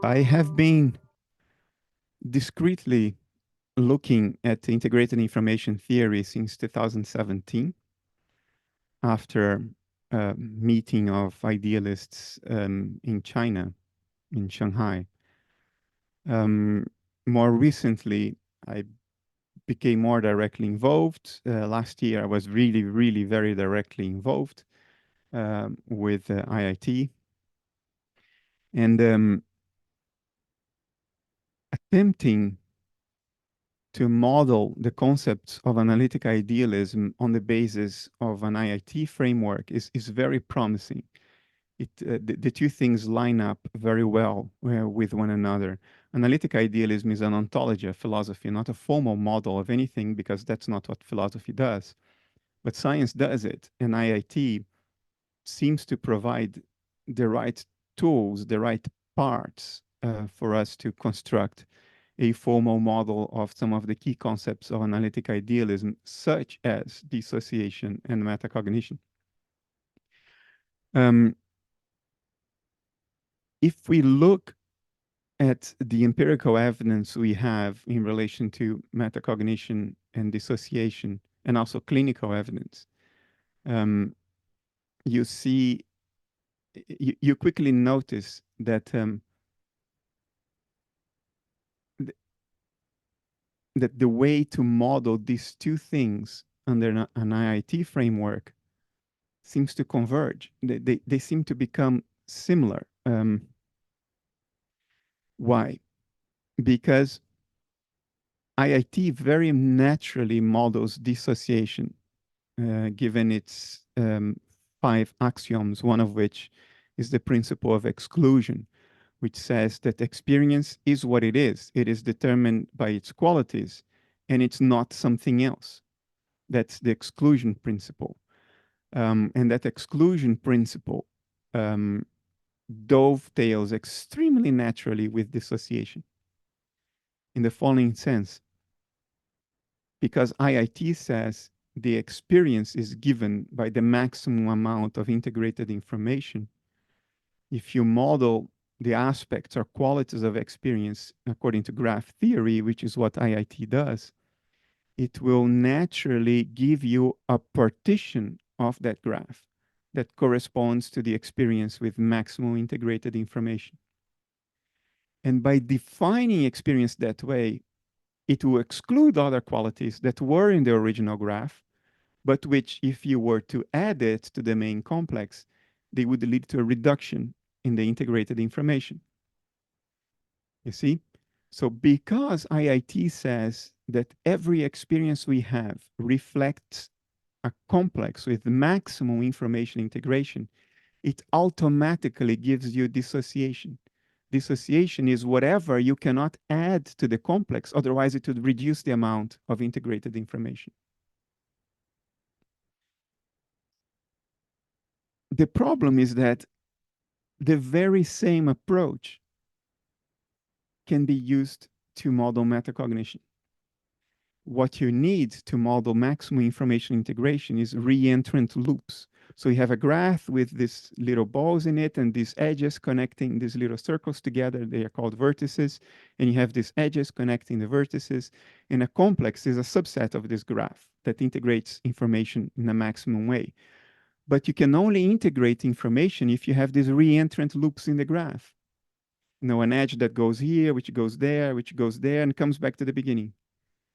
I have been discreetly looking at integrated information theory since 2017 after a meeting of idealists in China, in Shanghai. More recently, I became more directly involved. Last year, I was really very directly involved with IIT and attempting to model the concepts of analytic idealism on the basis of an IIT framework is very promising. The two things line up very well with one another. Analytic idealism is an ontology of philosophy, not a formal model of anything, because that's not what philosophy does. But science does it, and IIT seems to provide the right tools, the right parts for us to construct a formal model of some of the key concepts of analytic idealism, such as dissociation and metacognition. If we look at the empirical evidence we have in relation to metacognition and dissociation, and also clinical evidence, you see, you quickly notice that that the way to model these two things under an IIT framework seems to converge. They seem to become similar. Why? Because IIT very naturally models dissociation, given its 5 axioms, one of which is the principle of exclusion, which says that experience is what it is. It is determined by its qualities, and it's not something else. That's the exclusion principle. And that exclusion principle dovetails extremely naturally with dissociation in the following sense. Because IIT says the experience is given by the maximum amount of integrated information, if you model the aspects or qualities of experience according to graph theory, which is what IIT does, it will naturally give you a partition of that graph that corresponds to the experience with maximum integrated information. And by defining experience that way, it will exclude other qualities that were in the original graph, but which, if you were to add it to the main complex, they would lead to a reduction in the integrated information. You see? So because IIT says that every experience we have reflects a complex with maximum information integration, it automatically gives you dissociation. Dissociation is whatever you cannot add to the complex, otherwise it would reduce the amount of integrated information. The problem is that the very same approach can be used to model metacognition. What you need to model maximum information integration is re-entrant loops. So you have a graph with these little balls in it and these edges connecting these little circles together. They are called vertices. And you have these edges connecting the vertices. And a complex is a subset of this graph that integrates information in a maximum way. But you can only integrate information if you have these re-entrant loops in the graph. You know, an edge that goes here, which goes there, and comes back to the beginning.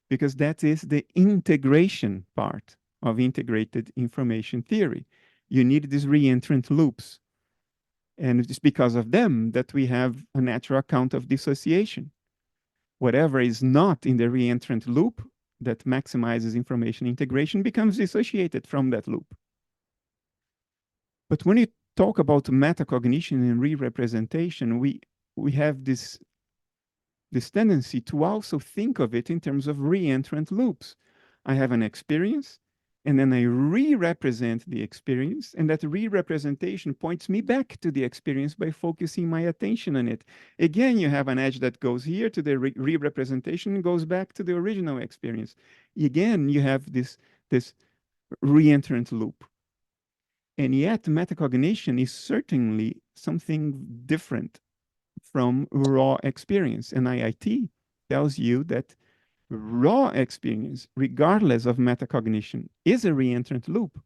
Because that is the integration part of integrated information theory. You need these re-entrant loops. And it's because of them that we have a natural account of dissociation. Whatever is not in the re-entrant loop that maximizes information integration becomes dissociated from that loop. But when you talk about metacognition and re-representation, we have this tendency to also think of it in terms of re-entrant loops. I have an experience, and then I re-represent the experience, and that re-representation points me back to the experience by focusing my attention on it. Again, you have an edge that goes here to the re-representation and goes back to the original experience. Again, you have this re-entrant loop. And yet, metacognition is certainly something different from raw experience. And IIT tells you that raw experience, regardless of metacognition, is a re-entrant loop.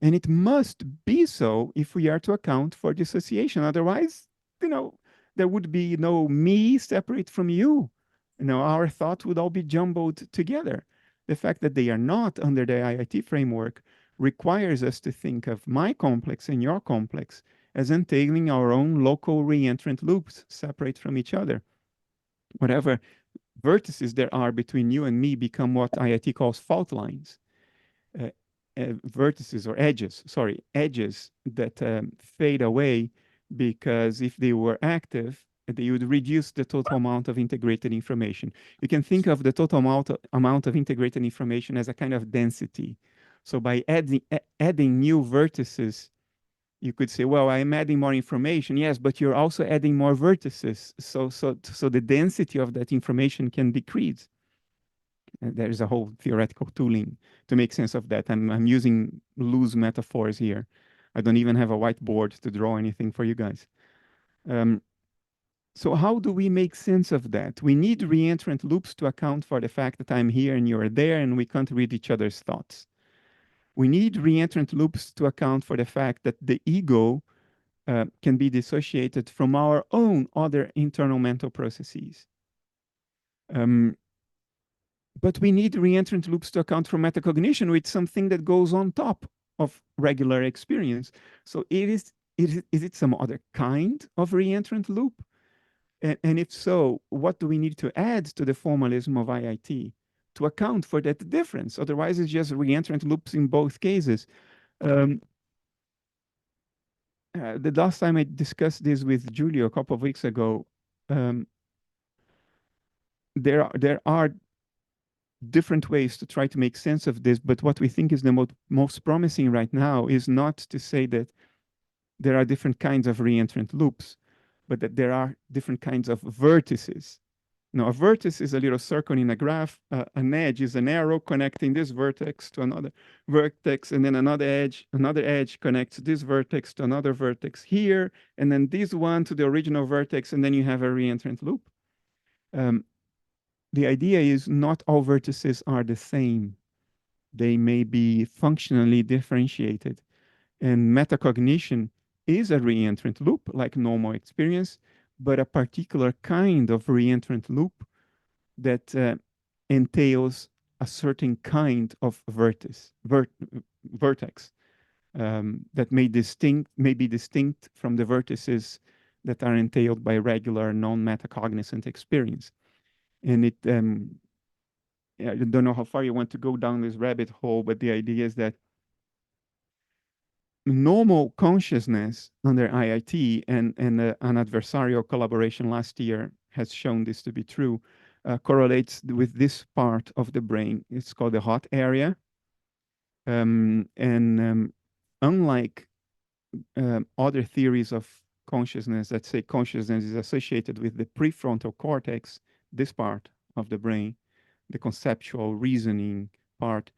And it must be so if we are to account for dissociation. Otherwise, there would be no me separate from you. Our thoughts would all be jumbled together. The fact that they are not under the IIT framework requires us to think of my complex and your complex as entailing our own local re-entrant loops separate from each other. Whatever vertices there are between you and me become what IIT calls fault lines. Vertices or edges that fade away because if they were active, they would reduce the total amount of integrated information. You can think of the total amount of integrated information as a kind of density. So by adding new vertices, you could say, well, I'm adding more information. Yes, but you're also adding more vertices. So the density of that information can decrease. And there's a whole theoretical tooling to make sense of that. I'm using loose metaphors here. I don't even have a whiteboard to draw anything for you guys. So how do we make sense of that? We need re-entrant loops to account for the fact that I'm here and you're there and we can't read each other's thoughts. We need re-entrant loops to account for the fact that the ego can be dissociated from our own other internal mental processes. But we need re-entrant loops to account for metacognition, which is something that goes on top of regular experience. So is it some other kind of re-entrant loop? And if so, what do we need to add to the formalism of IIT to account for that difference? Otherwise, it's just re-entrant loops in both cases. The last time I discussed this with Giulio a couple of weeks ago, there are different ways to try to make sense of this, but what we think is the most promising right now is not to say that there are different kinds of re-entrant loops, but that there are different kinds of vertices. Now, a vertex is a little circle in a graph. An edge is an arrow connecting this vertex to another vertex, and then another edge connects this vertex to another vertex here, and then this one to the original vertex, and then you have a re-entrant loop. The idea is not all vertices are the same. They may be functionally differentiated. And metacognition is a re-entrant loop, like normal experience, but a particular kind of re-entrant loop that entails a certain kind of vertex that may be distinct from the vertices that are entailed by regular non-metacognizant experience. And I don't know how far you want to go down this rabbit hole, but the idea is that normal consciousness under IIT and an adversarial collaboration last year has shown this to be true, correlates with this part of the brain. It's called the hot area. Unlike other theories of consciousness that say consciousness is associated with the prefrontal cortex, this part of the brain, the conceptual reasoning part,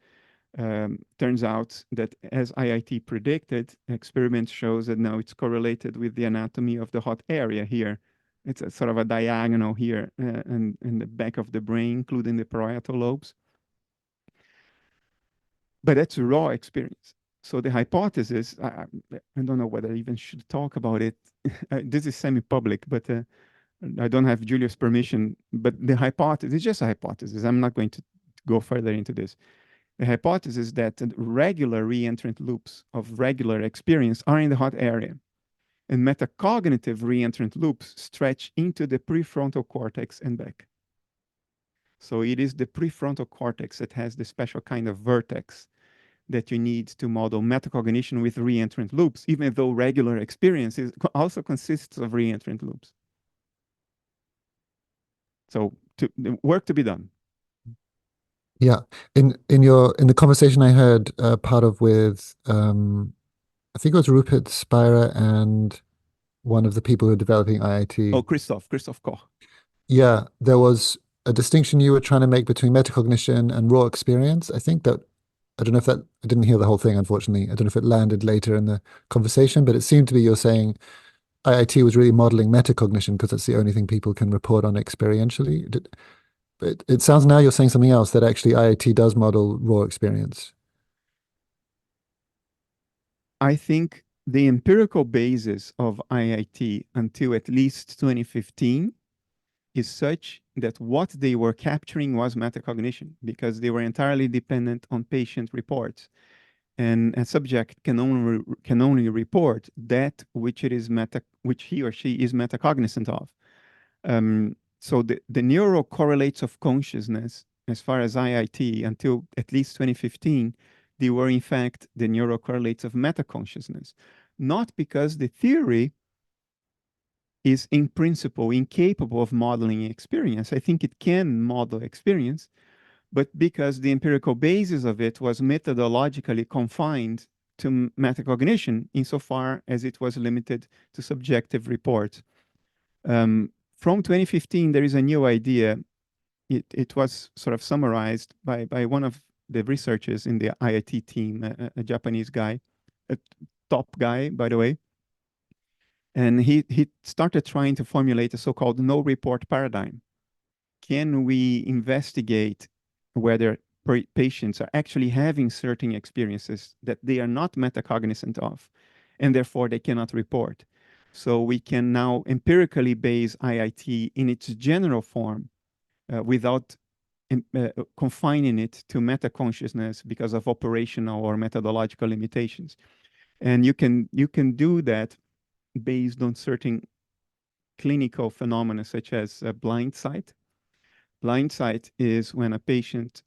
turns out that as IIT predicted, experiment shows that now it's correlated with the anatomy of the hot area here. It's a sort of a diagonal here in the back of the brain, including the parietal lobes. But that's a raw experience. So the hypothesis, I don't know whether I even should talk about it. This is semi-public, but I don't have Julia's permission. But the hypothesis is just a hypothesis. I'm not going to go further into this. The hypothesis is that regular re-entrant loops of regular experience are in the hot area. And metacognitive re-entrant loops stretch into the prefrontal cortex and back. So it is the prefrontal cortex that has the special kind of vertex that you need to model metacognition with re-entrant loops, even though regular experience also consists of re-entrant loops. So work to be done. Yeah, in the conversation I heard part of with I think it was Rupert Spira and one of the people who are developing IIT. Oh, Christoph Koch. Yeah, there was a distinction you were trying to make between metacognition and raw experience. I think that I don't know if that I didn't hear the whole thing, unfortunately. I don't know if it landed later in the conversation, but it seemed to be you're saying IIT was really modeling metacognition because it's the only thing people can report on experientially. It sounds now you're saying something else, that actually IIT does model raw experience. I think the empirical basis of IIT until at least 2015 is such that what they were capturing was metacognition, because they were entirely dependent on patient reports. And a subject can only report that which which he or she is metacognizant of. So the neural correlates of consciousness, as far as IIT until at least 2015, they were in fact the neural correlates of metaconsciousness. Not because the theory is in principle incapable of modeling experience. I think it can model experience, but because the empirical basis of it was methodologically confined to metacognition insofar as it was limited to subjective reports. From 2015, there is a new idea. It was sort of summarized by one of the researchers in the IIT team, a Japanese guy, a top guy, by the way. And he started trying to formulate a so-called no report paradigm. Can we investigate whether patients are actually having certain experiences that they are not metacognizant of, and therefore they cannot report? So we can now empirically base IIT in its general form without confining it to meta-consciousness because of operational or methodological limitations. And you can do that based on certain clinical phenomena such as blind sight. Blind sight is when a patient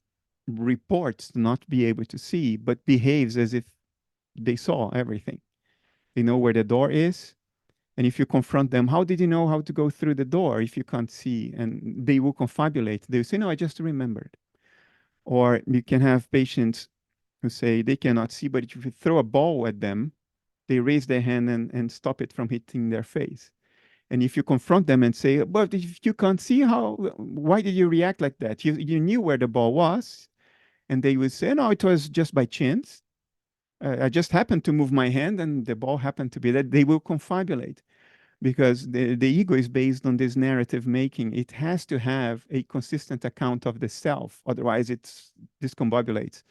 reports to not be able to see, but behaves as if they saw everything. They know where the door is. And if you confront them, how did you know how to go through the door if you can't see? And they will confabulate. They will say, no, I just remembered. Or you can have patients who say they cannot see, but if you throw a ball at them, they raise their hand and stop it from hitting their face. And if you confront them and say, but if you can't see, why did you react like that? You knew where the ball was. And they will say, no, it was just by chance. I just happened to move my hand and the ball happened to be that. They will confabulate because the ego is based on this narrative making. It has to have a consistent account of the self. Otherwise, it's discombobulates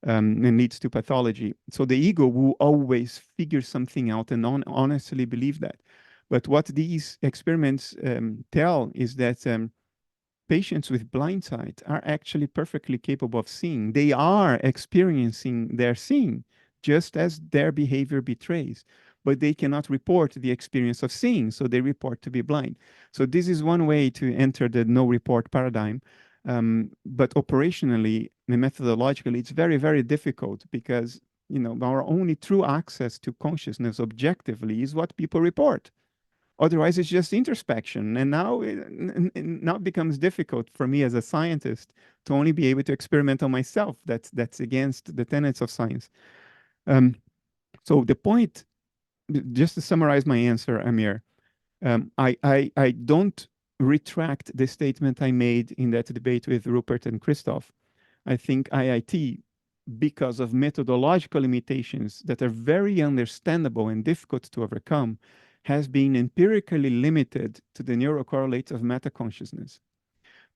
and leads to pathology. So the ego will always figure something out and honestly believe that. But what these experiments tell is that patients with blind sight are actually perfectly capable of seeing. They are experiencing their seeing, just as their behavior betrays. But they cannot report the experience of seeing, so they report to be blind. So this is one way to enter the no report paradigm. But operationally and methodologically, it's very, very difficult because our only true access to consciousness objectively is what people report. Otherwise, it's just introspection. And now it becomes difficult for me as a scientist to only be able to experiment on myself. That's against the tenets of science. So the point, just to summarize my answer, Amir, I don't retract the statement I made in that debate with Rupert and Christoph. I think IIT, because of methodological limitations that are very understandable and difficult to overcome, has been empirically limited to the neurocorrelates of metaconsciousness.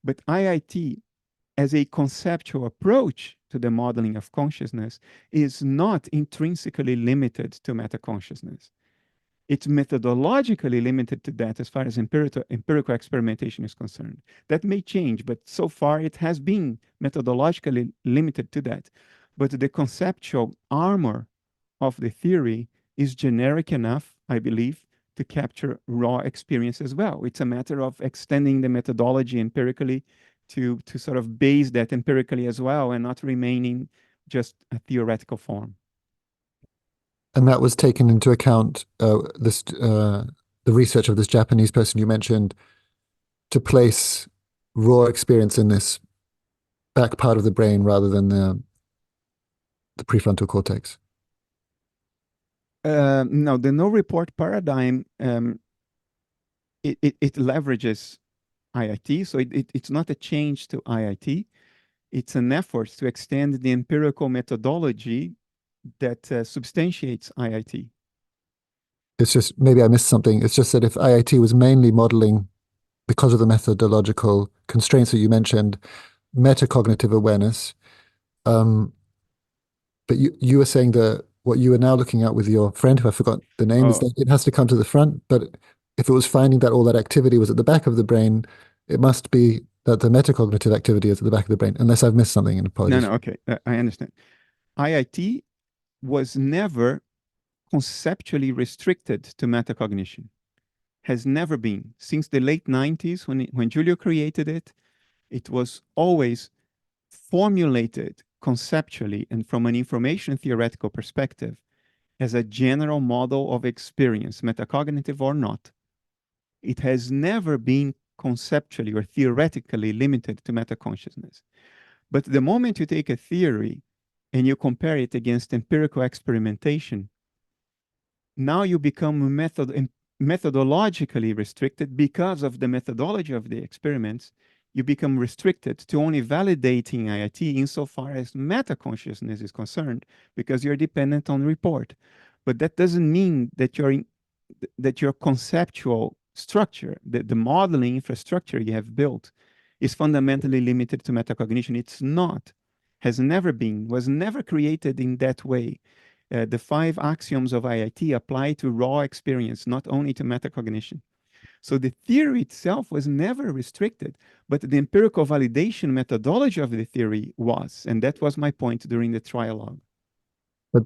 But IIT, as a conceptual approach to the modeling of consciousness, is not intrinsically limited to metaconsciousness. It's methodologically limited to that as far as empirical experimentation is concerned. That may change, but so far it has been methodologically limited to that. But the conceptual armor of the theory is generic enough, I believe, to capture raw experience as well. It's a matter of extending the methodology empirically to sort of base that empirically as well and not remaining just a theoretical form. And that was taken into account, the research of this Japanese person you mentioned, to place raw experience in this back part of the brain rather than the prefrontal cortex. No, the no report paradigm, it leverages IIT. So it's not a change to IIT. It's an effort to extend the empirical methodology that substantiates IIT. It's just, maybe I missed something. It's just that if IIT was mainly modeling, because of the methodological constraints that you mentioned, metacognitive awareness, um, but you were saying that what you are now looking at with your friend, who I forgot the name, is Oh, that it has to come to the front. But if it was finding that all that activity was at the back of the brain, it must be that the metacognitive activity is at the back of the brain, unless I've missed something, and no, apologies. no, okay. I understand. IIT was never conceptually restricted to metacognition. Has never been. Since the late 90s, when Giulio created it, it was always formulated conceptually and from an information theoretical perspective as a general model of experience, metacognitive or not. It has never been conceptually or theoretically limited to metaconsciousness. But the moment you take a theory and you compare it against empirical experimentation, now you become methodologically restricted because of the methodology of the experiments. You become restricted to only validating IIT insofar as metaconsciousness is concerned, because you're dependent on report. But that doesn't mean that your conceptual structure, the modeling infrastructure you have built, is fundamentally limited to metacognition. It's not, has never been, was never created in that way. The 5 axioms of IIT apply to raw experience, not only to metacognition. So the theory itself was never restricted, but the empirical validation methodology of the theory was. And that was my point during the trialogue. But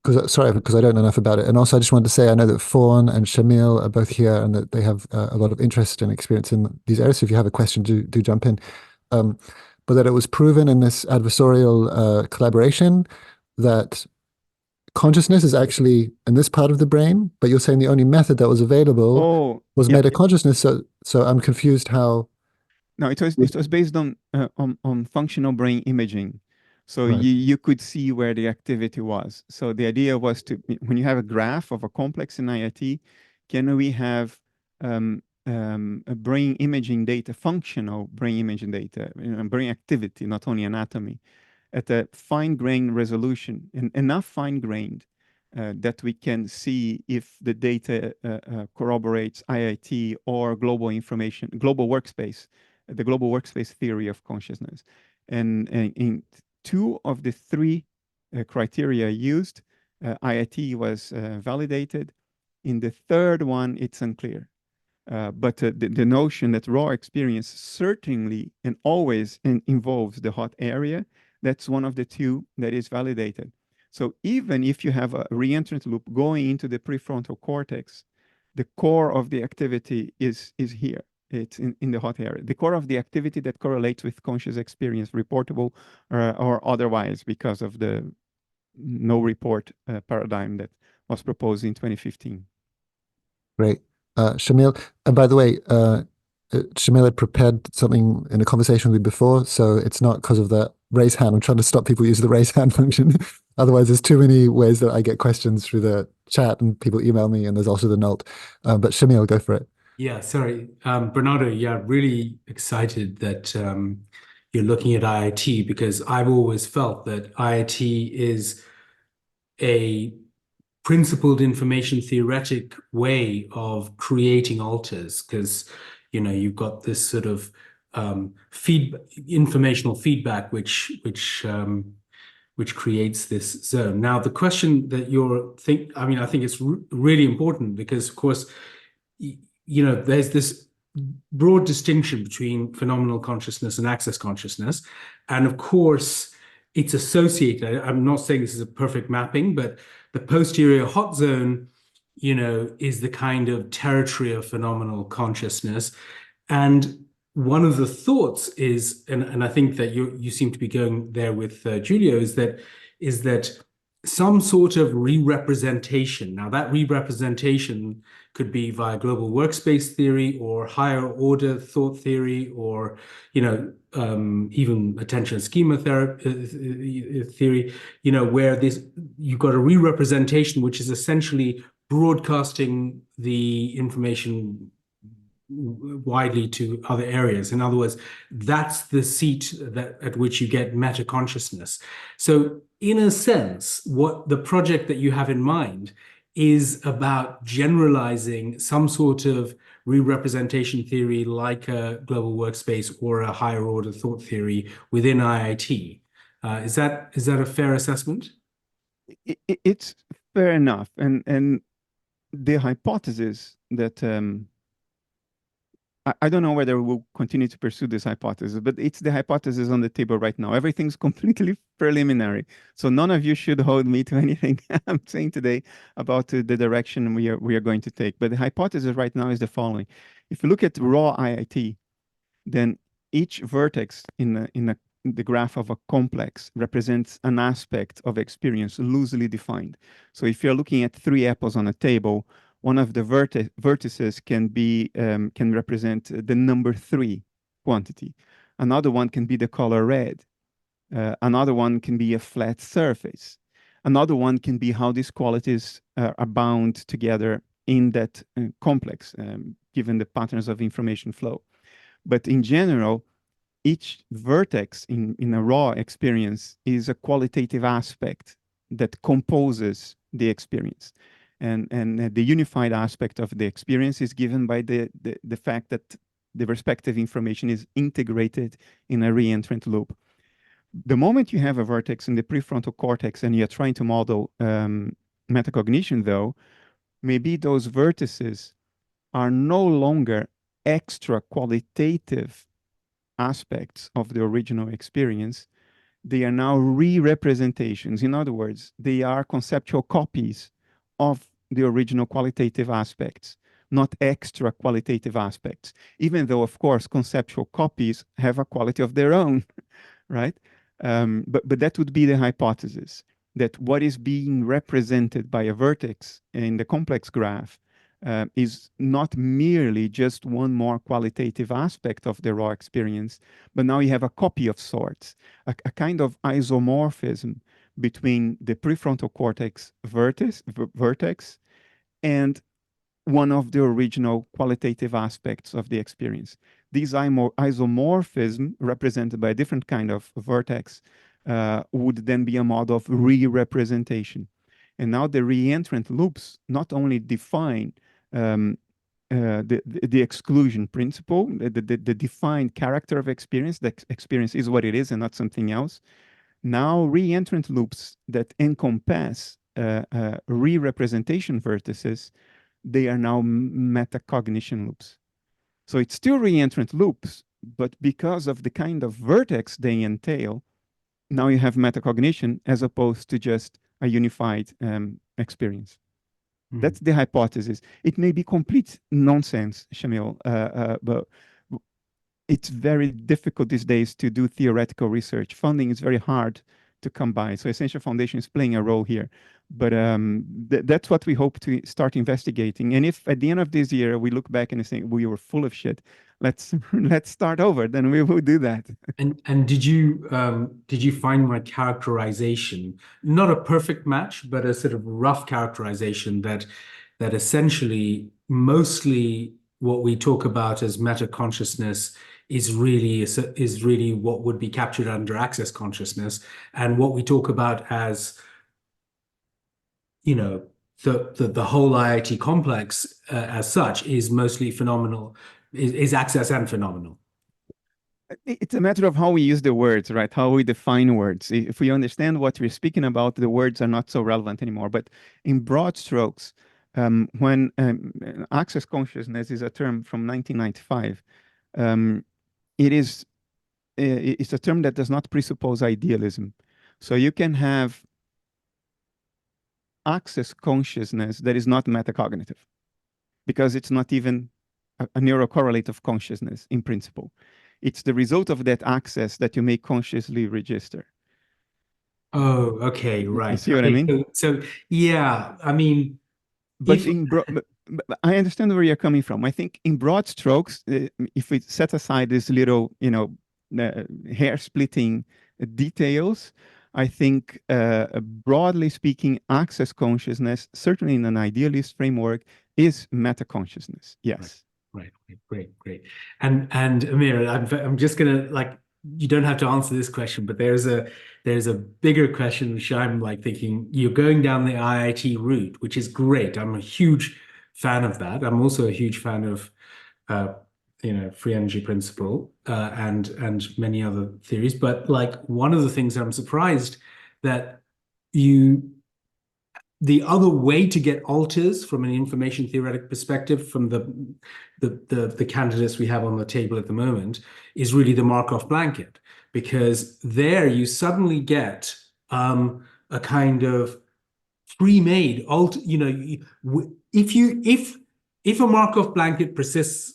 because I don't know enough about it. And also, I just wanted to say, I know that Fawn and Shamil are both here and that they have a lot of interest and experience in these areas. So if you have a question, do jump in. But that it was proven in this adversarial collaboration that consciousness is actually in this part of the brain, but you're saying the only method that was available Oh, was yeah. metaconsciousness. So I'm confused how. No, it was based on functional brain imaging. So Right. you could see where the activity was. So the idea was to, when you have a graph of a complex in IIT, can we have a brain imaging data, functional brain imaging data, brain activity, not only anatomy, at a fine-grained resolution, and enough fine-grained that we can see if the data corroborates IIT or global information, global workspace, the global workspace theory of consciousness. And in 2 of the 3 criteria used, IIT was validated. In the 3rd one, it's unclear. But the notion that raw experience certainly and always involves the hot area, that's one of the 2 that is validated. So even if you have a re-entrant loop going into the prefrontal cortex, the core of the activity is here. It's in the hot area. The core of the activity that correlates with conscious experience, reportable or otherwise, because of the no report paradigm that was proposed in 2015. Great. Shamil, and by the way, Shamil had prepared something in a conversation with me before, so it's not because of the raise hand. I'm trying to stop people using the raise hand function. Otherwise, there's too many ways that I get questions through the chat and people email me, and there's also the note. But Shamil, go for it. Yeah, sorry. Bernardo, yeah, really excited that you're looking at IIT, because I've always felt that IIT is a principled information theoretic way of creating alters, because you've got this sort of informational feedback which creates this zone. Now, the question that I think it's really important, because of course there's this broad distinction between phenomenal consciousness and access consciousness, and of course it's associated. I'm not saying this is a perfect mapping, but the posterior hot zone, is the kind of territory of phenomenal consciousness. And one of the thoughts is, and I think that you seem to be going there with Giulio, is that some sort of re-representation. Now, that re-representation could be via global workspace theory or higher order thought theory, or even attention schema theory, where you've got a re-representation which is essentially broadcasting the information widely to other areas. In other words, that's the seat at which you get meta-consciousness. So in a sense, what the project that you have in mind is about generalizing some sort of re-representation theory like a global workspace or a higher order thought theory within IIT. Is that a fair assessment? It's fair enough. And the hypothesis that I don't know whether we'll continue to pursue this hypothesis, but it's the hypothesis on the table right now. Everything's completely preliminary. So none of you should hold me to anything I'm saying today about the direction we are going to take. But the hypothesis right now is the following. If you look at raw IIT, then each vertex in the graph of a complex represents an aspect of experience loosely defined. So if you're looking at three apples on a table, one of the vertices can represent the number 3 quantity. Another one can be the color red. Another one can be a flat surface. Another one can be how these qualities are bound together in that complex, given the patterns of information flow. But in general, each vertex in a raw experience is a qualitative aspect that composes the experience. And the unified aspect of the experience is given by the fact that the respective information is integrated in a re-entrant loop. The moment you have a vertex in the prefrontal cortex and you're trying to model metacognition, though, maybe those vertices are no longer extra qualitative aspects of the original experience. They are now re-representations. In other words, they are conceptual copies of the original qualitative aspects, not extra qualitative aspects, even though, of course, conceptual copies have a quality of their own, right? But that would be the hypothesis, that what is being represented by a vertex in the complex graph is not merely just one more qualitative aspect of the raw experience, but now you have a copy of sorts, a kind of isomorphism between the prefrontal cortex vertex and one of the original qualitative aspects of the experience. This isomorphism, represented by a different kind of vertex, would then be a model of re-representation. And now the re-entrant loops not only define the exclusion principle, the defined character of experience, that experience is what it is and not something else. Now re-entrant loops that encompass re-representation vertices, they are now metacognition loops. So it's still re-entrant loops, but because of the kind of vertex they entail, now you have metacognition as opposed to just a unified experience. That's the hypothesis. It may be complete nonsense, Shamil, but it's very difficult these days to do theoretical research. Funding is very hard to come by. So Essential Foundation is playing a role here. But that's what we hope to start investigating. And if at the end of this year we look back and say we were full of shit, let's start over, then we will do that. And did you find my characterization not a perfect match, but a sort of rough characterization that essentially mostly what we talk about as meta-consciousness is really what would be captured under access consciousness, and what we talk about as, you know, the whole IIT complex as such is mostly phenomenal, is access and phenomenal. It's a matter of how we use the words, right? How we define words. If we understand what we're speaking about, the words are not so relevant anymore. But in broad strokes, when access consciousness is a term from 1995, it's a term that does not presuppose idealism. So you can have access consciousness that is not metacognitive, because it's not even a neurocorrelative consciousness in principle. It's the result of that access that you may consciously register. Oh, okay, right. You see what I mean? So yeah, I mean, but I understand where you're coming from. I think in broad strokes, if we set aside this little, hair splitting details, I think broadly speaking, access consciousness, certainly in an idealist framework, is meta-consciousness. Yes. Right. Great. And Amir, I'm just gonna you don't have to answer this question, but there's a bigger question which I'm like thinking you're going down the IIT route, which is great. I'm a huge fan of that. I'm also a huge fan of free energy principle and many other theories. But like one of the things I'm surprised that the other way to get alters from an information theoretic perspective from the candidates we have on the table at the moment is really the Markov blanket, because there you suddenly get a kind of pre-made alt. If a Markov blanket persists,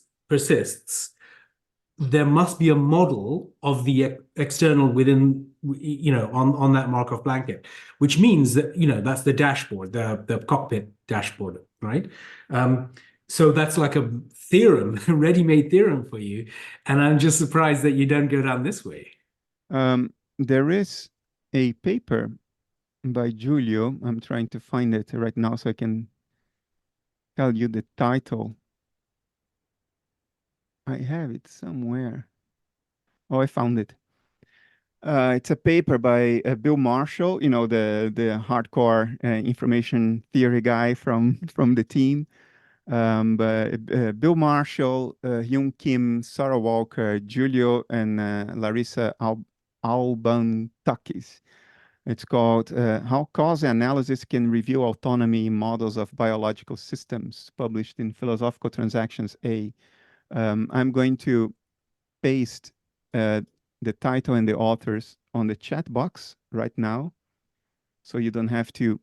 there must be a model of the external within, on that Markov blanket, which means that, that's the dashboard, the cockpit dashboard, right? So that's like a theorem, a ready-made theorem for you. And I'm just surprised that you don't go down this way. There is a paper by Giulio. I'm trying to find it right now so I can tell you the title. I have it somewhere. Oh, I found it. It's a paper by Bill Marshall, the hardcore information theory guy from the team. But Bill Marshall, Hyun Kim, Sarah Walker, Giulio, and Larissa Albantakis. It's called How Cause Analysis Can Reveal Autonomy in Models of Biological Systems, published in Philosophical Transactions A. I'm going to paste the title and the authors on the chat box right now, so you don't have to,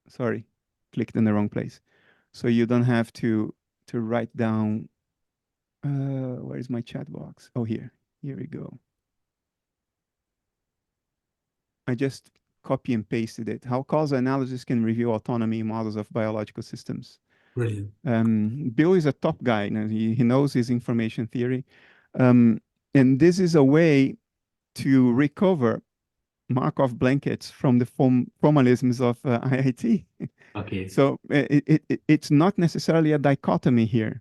sorry, clicked in the wrong place. So you don't have to write down, where is my chat box? Oh, here we go. I just copy and pasted it. How causal analysis can reveal autonomy in models of biological systems. Brilliant. Bill is a top guy. He knows his information theory. And this is a way to recover Markov blankets from the formalisms of IIT. Okay. So it's not necessarily a dichotomy here.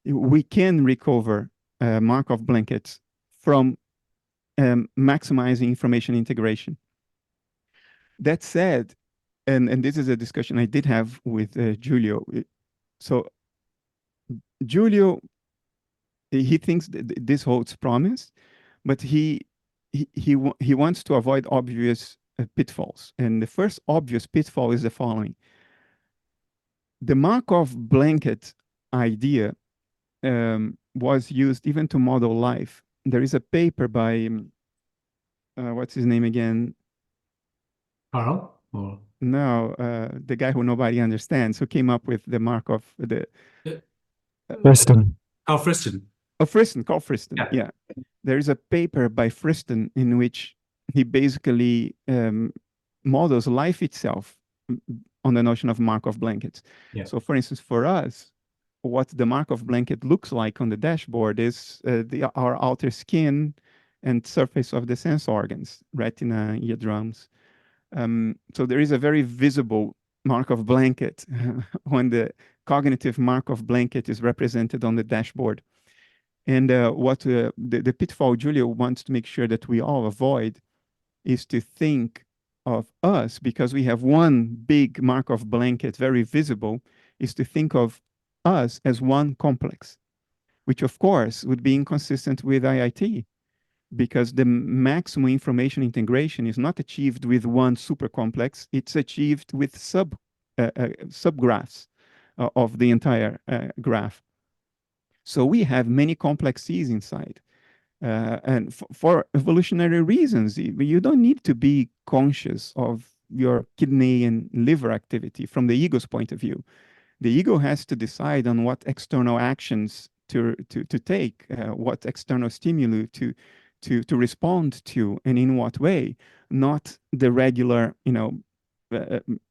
We can recover Markov blankets from maximizing information integration. That said, and this is a discussion I did have with Giulio. So Giulio, he thinks that this holds promise, but he wants to avoid obvious pitfalls. And the first obvious pitfall is the following. The Markov blanket idea was used even to model life. There is a paper by, what's his name again? Carl? Or? No, the guy who nobody understands, who came up with the Markov, Friston. Carl Friston. Oh, Friston, Carl Friston, yeah. There is a paper by Friston in which he basically models life itself on the notion of Markov blankets. Yeah. So for instance, for us, what the Markov blanket looks like on the dashboard is our outer skin and surface of the sense organs, retina, eardrums. So there is a very visible Markov blanket when the cognitive Markov blanket is represented on the dashboard. And what the pitfall Giulio wants to make sure that we all avoid is to think of us, because we have one big Markov blanket, very visible, is to think of us as one complex, which of course would be inconsistent with IIT, because the maximum information integration is not achieved with one super complex, it's achieved with subgraphs of the entire graph. So we have many complexes inside. And for evolutionary reasons, you don't need to be conscious of your kidney and liver activity from the ego's point of view. The ego has to decide on what external actions to take, what external stimuli to respond to, and in what way, not the regular,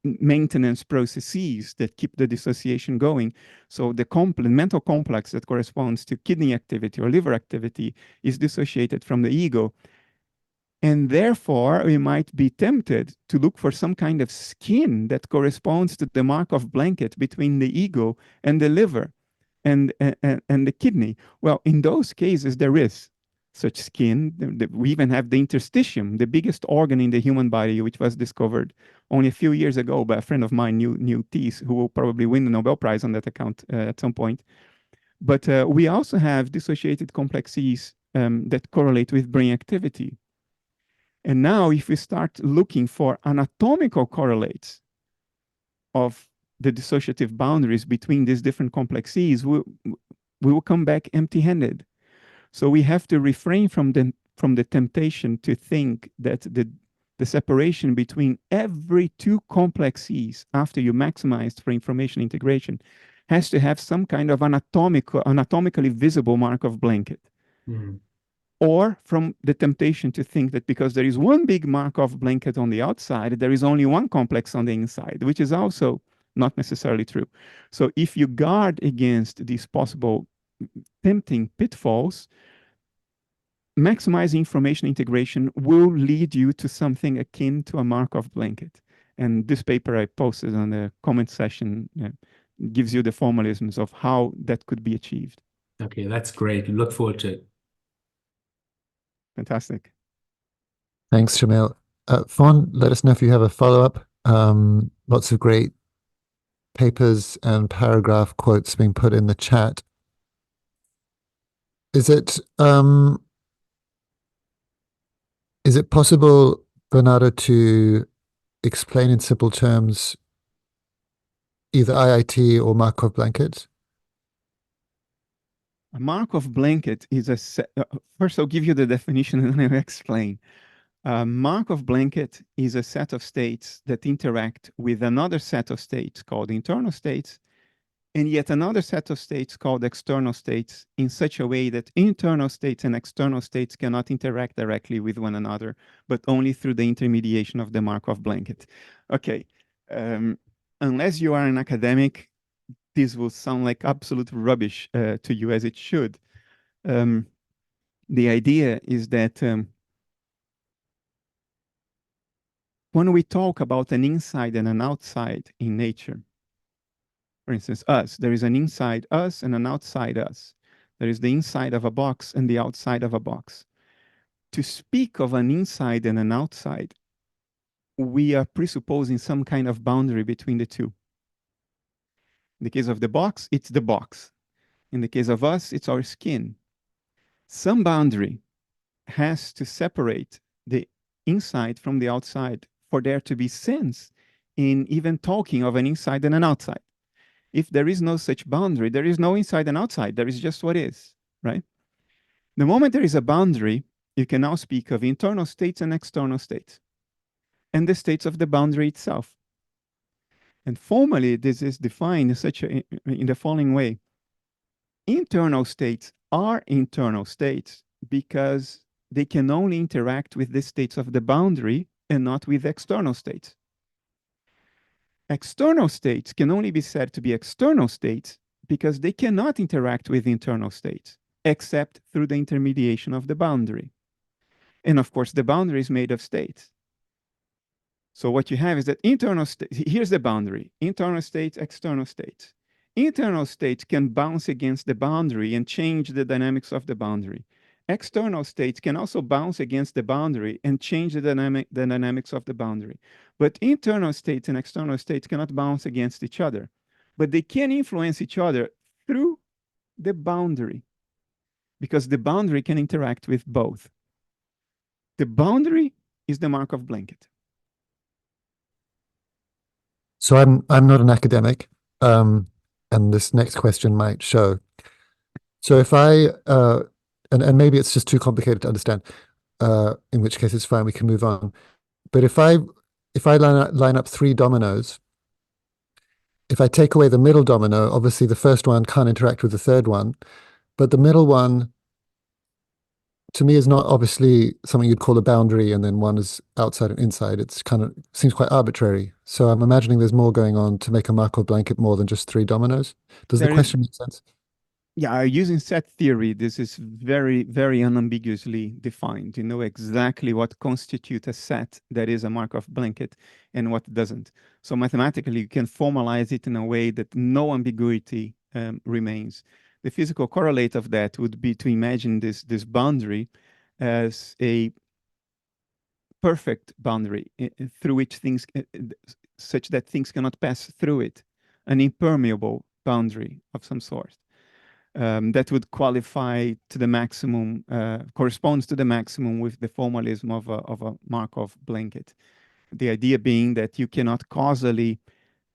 maintenance processes that keep the dissociation going. So the mental complex that corresponds to kidney activity or liver activity is dissociated from the ego. And therefore, we might be tempted to look for some kind of skin that corresponds to the Markov blanket between the ego and the liver and the kidney. Well, in those cases, there is. such skin. We even have the interstitium, the biggest organ in the human body, which was discovered only a few years ago by a friend of mine, Neil Teese, who will probably win the Nobel Prize on that account at some point. But we also have dissociated complexes that correlate with brain activity. And now if we start looking for anatomical correlates of the dissociative boundaries between these different complexes, we will come back empty-handed. So we have to refrain from the temptation to think that the separation between every two complexes after you maximized for information integration has to have some kind of anatomically visible Markov blanket. Mm. Or from the temptation to think that because there is one big Markov blanket on the outside, there is only one complex on the inside, which is also not necessarily true. So if you guard against these possible tempting pitfalls, maximizing information integration will lead you to something akin to a Markov blanket. And this paper I posted on the comment session gives you the formalisms of how that could be achieved. Okay, that's great. Look forward to it. Fantastic. Thanks, Shamil. Fawn, let us know if you have a follow-up. Lots of great papers and paragraph quotes being put in the chat. Is it possible, Bernardo, to explain in simple terms either IIT or Markov Blanket? A Markov blanket is a set. First, I'll give you the definition and then I'll explain. A Markov blanket is a set of states that interact with another set of states called internal states, and yet another set of states called external states in such a way that internal states and external states cannot interact directly with one another, but only through the intermediation of the Markov blanket. Okay, unless you are an academic, this will sound like absolute rubbish to you, as it should. The idea is that when we talk about an inside and an outside in nature, for instance, us, there is an inside us and an outside us. There is the inside of a box and the outside of a box. To speak of an inside and an outside, we are presupposing some kind of boundary between the two. In the case of the box, it's the box. In the case of us, it's our skin. Some boundary has to separate the inside from the outside for there to be sense in even talking of an inside and an outside. If there is no such boundary, there is no inside and outside. There is just what is, right? The moment there is a boundary, you can now speak of internal states and external states, and the states of the boundary itself. And formally, this is defined in the following way. Internal states are internal states because they can only interact with the states of the boundary and not with external states. External states can only be said to be external states because they cannot interact with internal states, except through the intermediation of the boundary. And of course, the boundary is made of states. So what you have is that here's the boundary, internal states, external states. Internal states can bounce against the boundary and change the dynamics of the boundary. External states can also bounce against the boundary and change the dynamics of the boundary. But internal states and external states cannot bounce against each other, but they can influence each other through the boundary, because the boundary can interact with both. The boundary is the Markov blanket. So I'm not an academic, and this next question might show. So if I and maybe it's just too complicated to understand, in which case it's fine, we can move on. But if I line up 3 dominoes, if I take away the middle domino, obviously the first one can't interact with the third one, but the middle one, to me, is not obviously something you'd call a boundary, and then one is outside and inside. It's kind of seems quite arbitrary. So I'm imagining there's more going on to make a Markov blanket more than just 3 dominoes. Does the question make sense? Yeah, using set theory, this is very, very unambiguously defined. You know exactly what constitutes a set that is a Markov blanket and what doesn't. So mathematically, you can formalize it in a way that no ambiguity remains. The physical correlate of that would be to imagine this boundary as a perfect boundary through which things, such that things cannot pass through it, an impermeable boundary of some sort. That would qualify to the maximum, corresponds to the maximum with the formalism of a Markov blanket. The idea being that you cannot causally,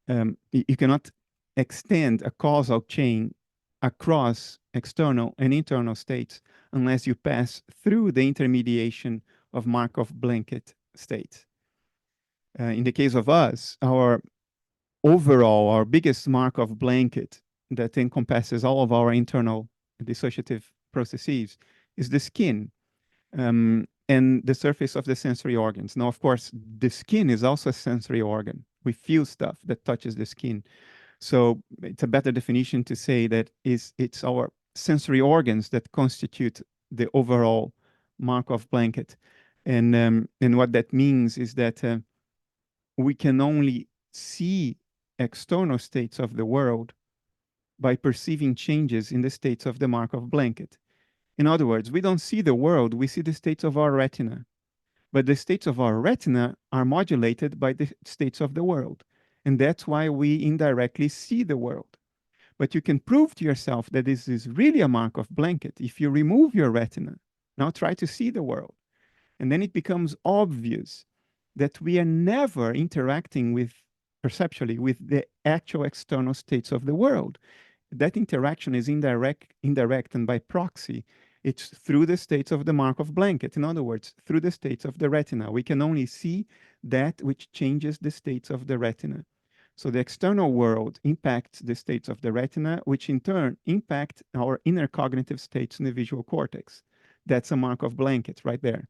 you cannot extend a causal chain across external and internal states unless you pass through the intermediation of Markov blanket states. In the case of us, our biggest Markov blanket that encompasses all of our internal dissociative processes is the skin and the surface of the sensory organs. Now, of course, the skin is also a sensory organ. We feel stuff that touches the skin. So it's a better definition to say that it's our sensory organs that constitute the overall Markov blanket. And what that means is that we can only see external states of the world by perceiving changes in the states of the Markov blanket. In other words, we don't see the world, we see the states of our retina. But the states of our retina are modulated by the states of the world. And that's why we indirectly see the world. But you can prove to yourself that this is really a Markov blanket if you remove your retina. Now try to see the world. And then it becomes obvious that we are never interacting with, perceptually, with the actual external states of the world. That interaction is indirect and by proxy. It's through the states of the Markov blanket. In other words, through the states of the retina. We can only see that which changes the states of the retina. So the external world impacts the states of the retina, which in turn impact our inner cognitive states in the visual cortex. That's a Markov blanket right there.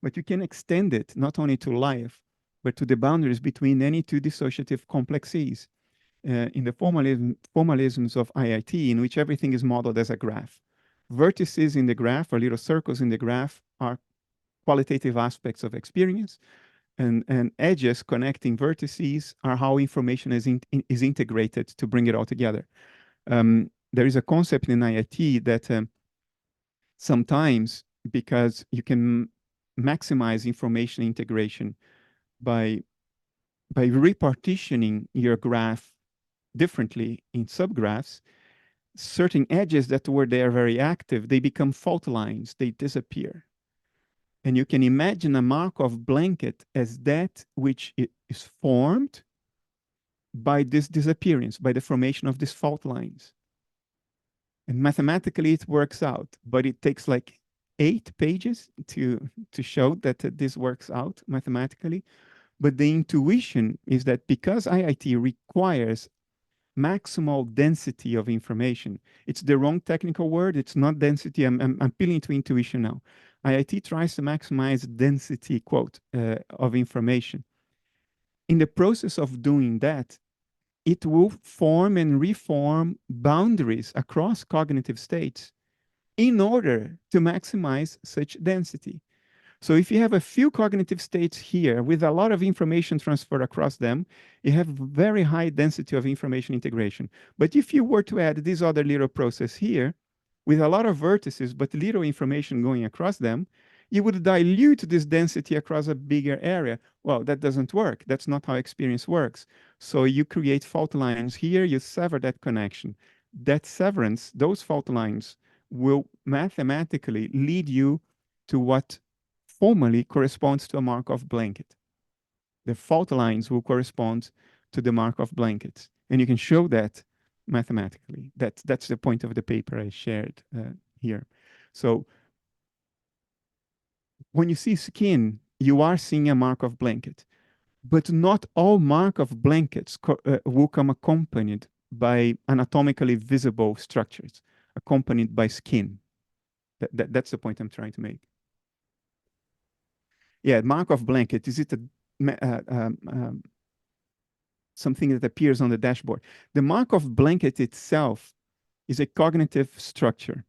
But you can extend it not only to life, but to the boundaries between any two dissociative complexes. In the formalisms of IIT, in which everything is modeled as a graph. Vertices in the graph, or little circles in the graph, are qualitative aspects of experience, and edges connecting vertices are how information is integrated to bring it all together. There is a concept in IIT that sometimes, because you can maximize information integration by repartitioning your graph differently in subgraphs, certain edges that were there very active, they become fault lines, they disappear. And you can imagine a Markov blanket as that which is formed by this disappearance, by the formation of these fault lines. And mathematically it works out, but it takes like 8 pages to show that this works out mathematically. But the intuition is that because IIT requires maximal density of information. It's the wrong technical word. It's not density. I'm appealing to intuition now. IIT tries to maximize density, quote, of information. In the process of doing that, it will form and reform boundaries across cognitive states in order to maximize such density. So if you have a few cognitive states here with a lot of information transferred across them, you have very high density of information integration. But if you were to add this other little process here with a lot of vertices, but little information going across them, you would dilute this density across a bigger area. Well, that doesn't work. That's not how experience works. So you create fault lines here, you sever that connection. That severance, those fault lines will mathematically lead you to what formally corresponds to a Markov blanket. The fault lines will correspond to the Markov blankets. And you can show that mathematically. That's the point of the paper I shared here. So when you see skin, you are seeing a Markov blanket. But not all Markov blankets will come accompanied by anatomically visible structures, accompanied by skin. That's the point I'm trying to make. Yeah, Markov blanket, is it something that appears on the dashboard? The Markov blanket itself is a cognitive structure.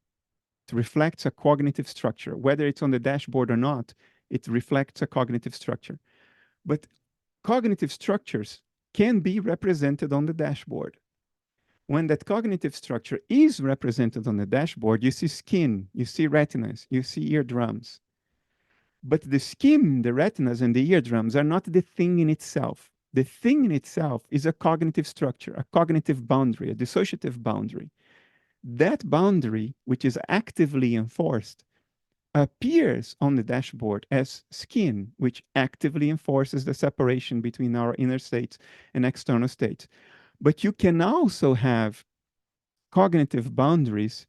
It reflects a cognitive structure. Whether it's on the dashboard or not, it reflects a cognitive structure. But cognitive structures can be represented on the dashboard. When that cognitive structure is represented on the dashboard, you see skin, you see retinas, you see eardrums. And you can But the skin, the retinas, and the eardrums are not the thing in itself. The thing in itself is a cognitive structure, a cognitive boundary, a dissociative boundary. That boundary, which is actively enforced, appears on the dashboard as skin, which actively enforces the separation between our inner states and external states. But you can also have cognitive boundaries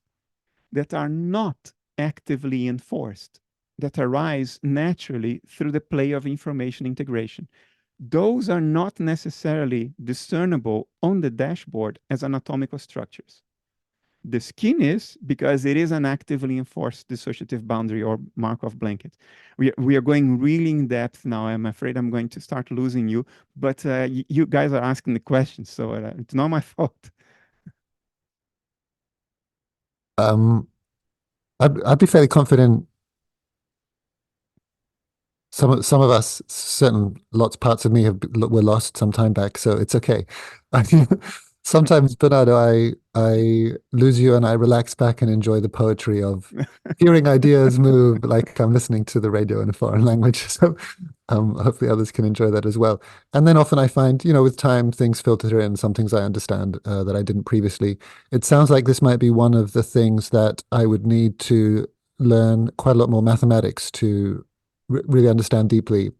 that are not actively enforced, that arise naturally through the play of information integration. Those are not necessarily discernible on the dashboard as anatomical structures. The skin is, because it is an actively enforced dissociative boundary or Markov blanket. We are going really in depth now. I'm afraid I'm going to start losing you, but you guys are asking the questions, so it's not my fault. I'd be fairly confident. Some of us, certain parts of me were lost some time back, so it's okay. Sometimes, Bernardo, I lose you and I relax back and enjoy the poetry of hearing ideas move like I'm listening to the radio in a foreign language. So hopefully others can enjoy that as well. And then often I find, with time, things filter in, some things I understand that I didn't previously. It sounds like this might be one of the things that I would need to learn quite a lot more mathematics to really understand deeply.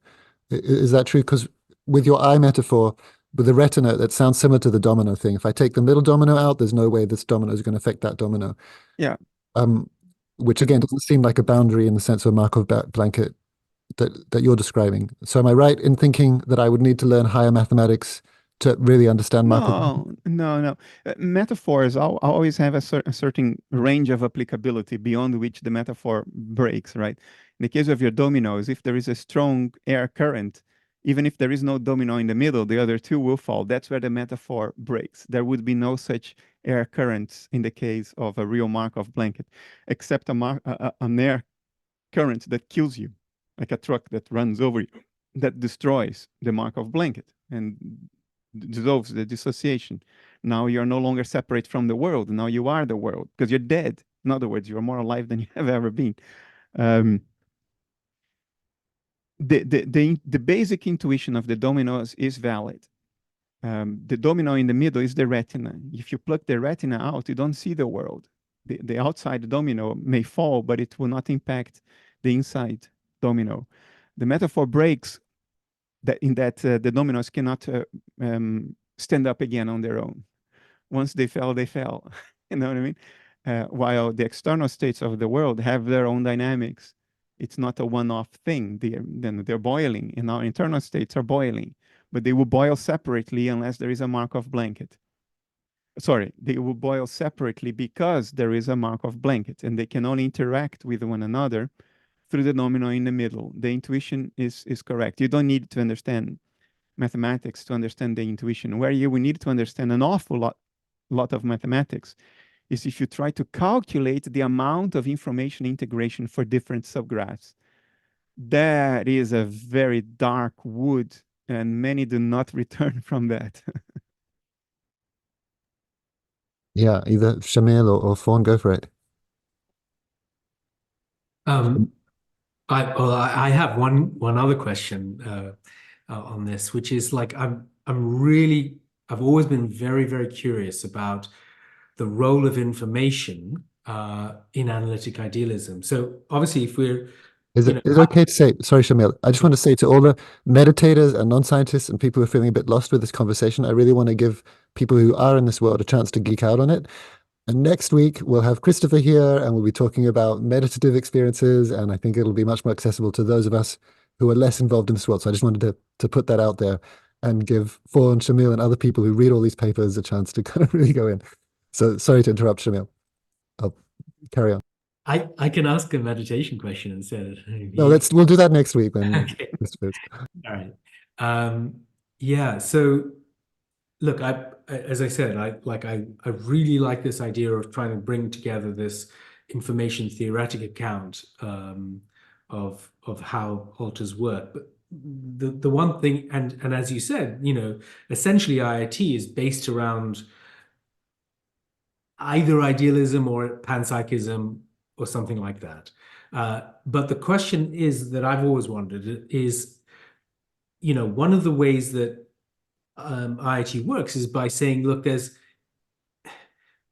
Is that true? Because with your eye metaphor, with the retina, that sounds similar to the domino thing. If I take the middle domino out, there's no way this domino is going to affect that domino. Yeah. Which again doesn't seem like a boundary in the sense of a Markov blanket that you're describing. So am I right in thinking that I would need to learn higher mathematics to really understand Markov? No. Metaphors always have a certain range of applicability beyond which the metaphor breaks, right? In the case of your dominoes, if there is a strong air current, even if there is no domino in the middle, the other two will fall. That's where the metaphor breaks. There would be no such air currents in the case of a real Markov blanket, except an air current that kills you, like a truck that runs over you, that destroys the Markov blanket and dissolves the dissociation. Now you're no longer separate from the world. Now you are the world because you're dead. In other words, you're more alive than you have ever been. The basic intuition of the dominoes is valid. The domino in the middle is the retina. If you pluck the retina out, you don't see the world. The outside domino may fall, but it will not impact the inside domino. The metaphor breaks that the dominoes cannot stand up again on their own. Once they fell, they fell. You know what I mean? While the external states of the world have their own dynamics. It's not a one-off thing. They're boiling, and our internal states are boiling, but they will boil separately unless there is a Markov blanket. Sorry, they will boil separately because there is a Markov blanket, and they can only interact with one another through the domino in the middle. The intuition is correct. You don't need to understand mathematics to understand the intuition. Where you will need to understand an awful lot of mathematics is if you try to calculate the amount of information integration for different subgraphs. That is a very dark wood, and many do not return from that. Yeah, either Shamil or Fawn, go for it. I have one other question on this, which is like I've always been very, very curious about the role of information in analytic idealism. So obviously, if we're Is it okay to say, sorry, Shamil, I just want to say to all the meditators and non-scientists and people who are feeling a bit lost with this conversation, I really want to give people who are in this world a chance to geek out on it. And next week, we'll have Christopher here, and we'll be talking about meditative experiences, and I think it'll be much more accessible to those of us who are less involved in this world. So I just wanted to put that out there and give Fawn, Shamil, and other people who read all these papers a chance to kind of really go in. So sorry to interrupt, Shamil. I'll carry on. I can ask a meditation question instead. No, we'll do that next week then. Okay. All right. Yeah. So look, as I said, I really like this idea of trying to bring together this information theoretic account of how alters work. But the one thing, and as you said, essentially IIT is based around either idealism or panpsychism or something like that. But the question is that I've always wondered is, one of the ways that IIT works is by saying, look, there's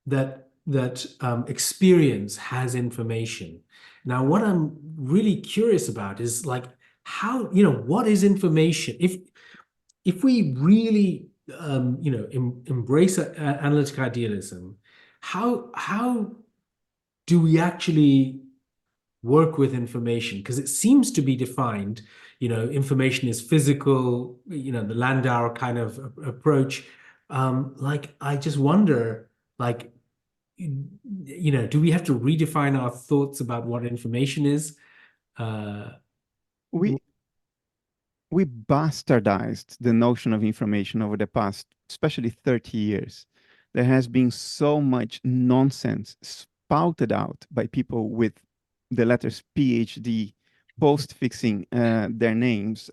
that experience has information. Now, what I'm really curious about is like how, what is information? If we really, embrace analytic idealism, how do we actually work with information? Because it seems to be defined, information is physical, the Landau kind of approach. I just wonder, like, do we have to redefine our thoughts about what information is? We bastardized the notion of information over the past, especially 30 years. There has been so much nonsense spouted out by people with the letters PhD post-fixing their names.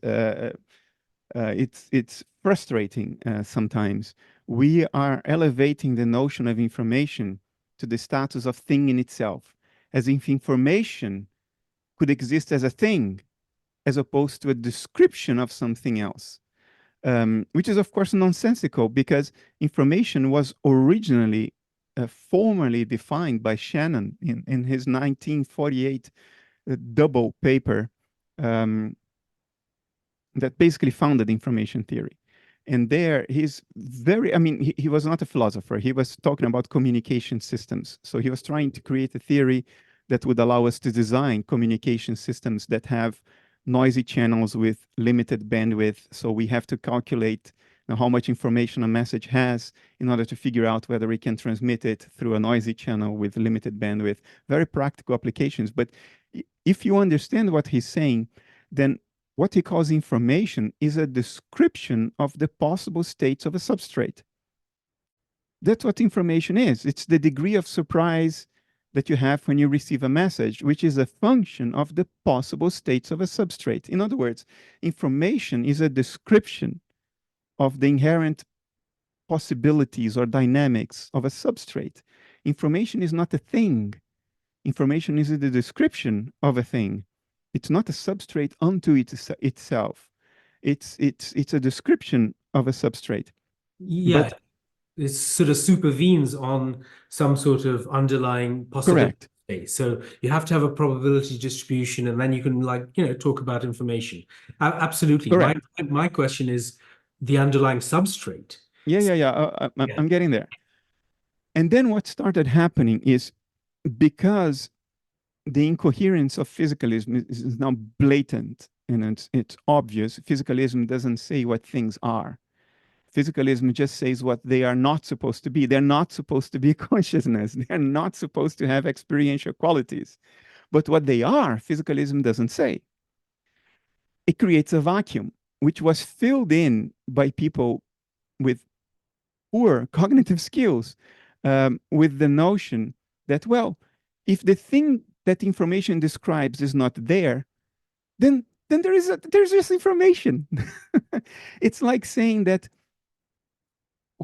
It's frustrating sometimes. We are elevating the notion of information to the status of thing in itself, as if information could exist as a thing, as opposed to a description of something else, which is, of course, nonsensical, because information was originally formally defined by Shannon in his 1948 double paper that basically founded information theory. And there he's very, he was not a philosopher. He was talking about communication systems. So he was trying to create a theory that would allow us to design communication systems that have noisy channels with limited bandwidth. So we have to calculate how much information a message has in order to figure out whether we can transmit it through a noisy channel with limited bandwidth. Very practical applications. But if you understand what he's saying, then what he calls information is a description of the possible states of a substrate. That's what information is. It's the degree of surprise that you have when you receive a message, which is a function of the possible states of a substrate. In other words, information is a description of the inherent possibilities or dynamics of a substrate. Information is not a thing. Information is the description of a thing. It's not a substrate unto itself. It's a description of a substrate. Yeah, but it sort of supervenes on some sort of underlying possibility. Correct. So you have to have a probability distribution, and then you can, talk about information. Absolutely. Correct. My question is the underlying substrate. I'm getting there. And then what started happening is, because the incoherence of physicalism is now blatant and it's obvious. Physicalism doesn't say what things are. Physicalism just says what they are not supposed to be. They're not supposed to be consciousness. They're not supposed to have experiential qualities. But what they are, physicalism doesn't say. It creates a vacuum, which was filled in by people with poor cognitive skills, with the notion that, well, if the thing that information describes is not there, then there's just information. It's like saying that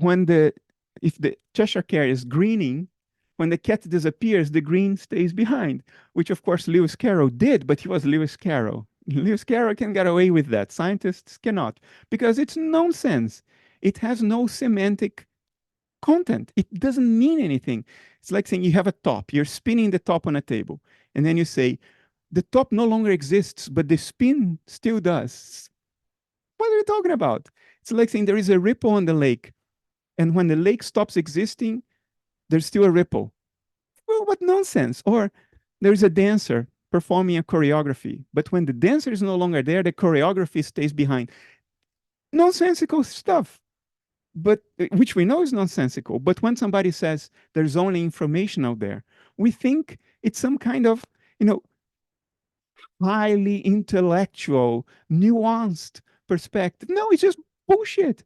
if the Cheshire Cat is greening, when the cat disappears, the green stays behind, which of course Lewis Carroll did, but he was Lewis Carroll. Lewis Carroll can get away with that. Scientists cannot, because it's nonsense. It has no semantic content. It doesn't mean anything. It's like saying you have a top, you're spinning the top on a table, and then you say, the top no longer exists, but the spin still does. What are you talking about? It's like saying there is a ripple on the lake, and when the lake stops existing, there's still a ripple. Well, what nonsense. Or there's a dancer performing a choreography, but when the dancer is no longer there, the choreography stays behind. Nonsensical stuff, but which we know is nonsensical. But when somebody says there's only information out there, we think it's some kind of, highly intellectual, nuanced perspective. No, it's just bullshit.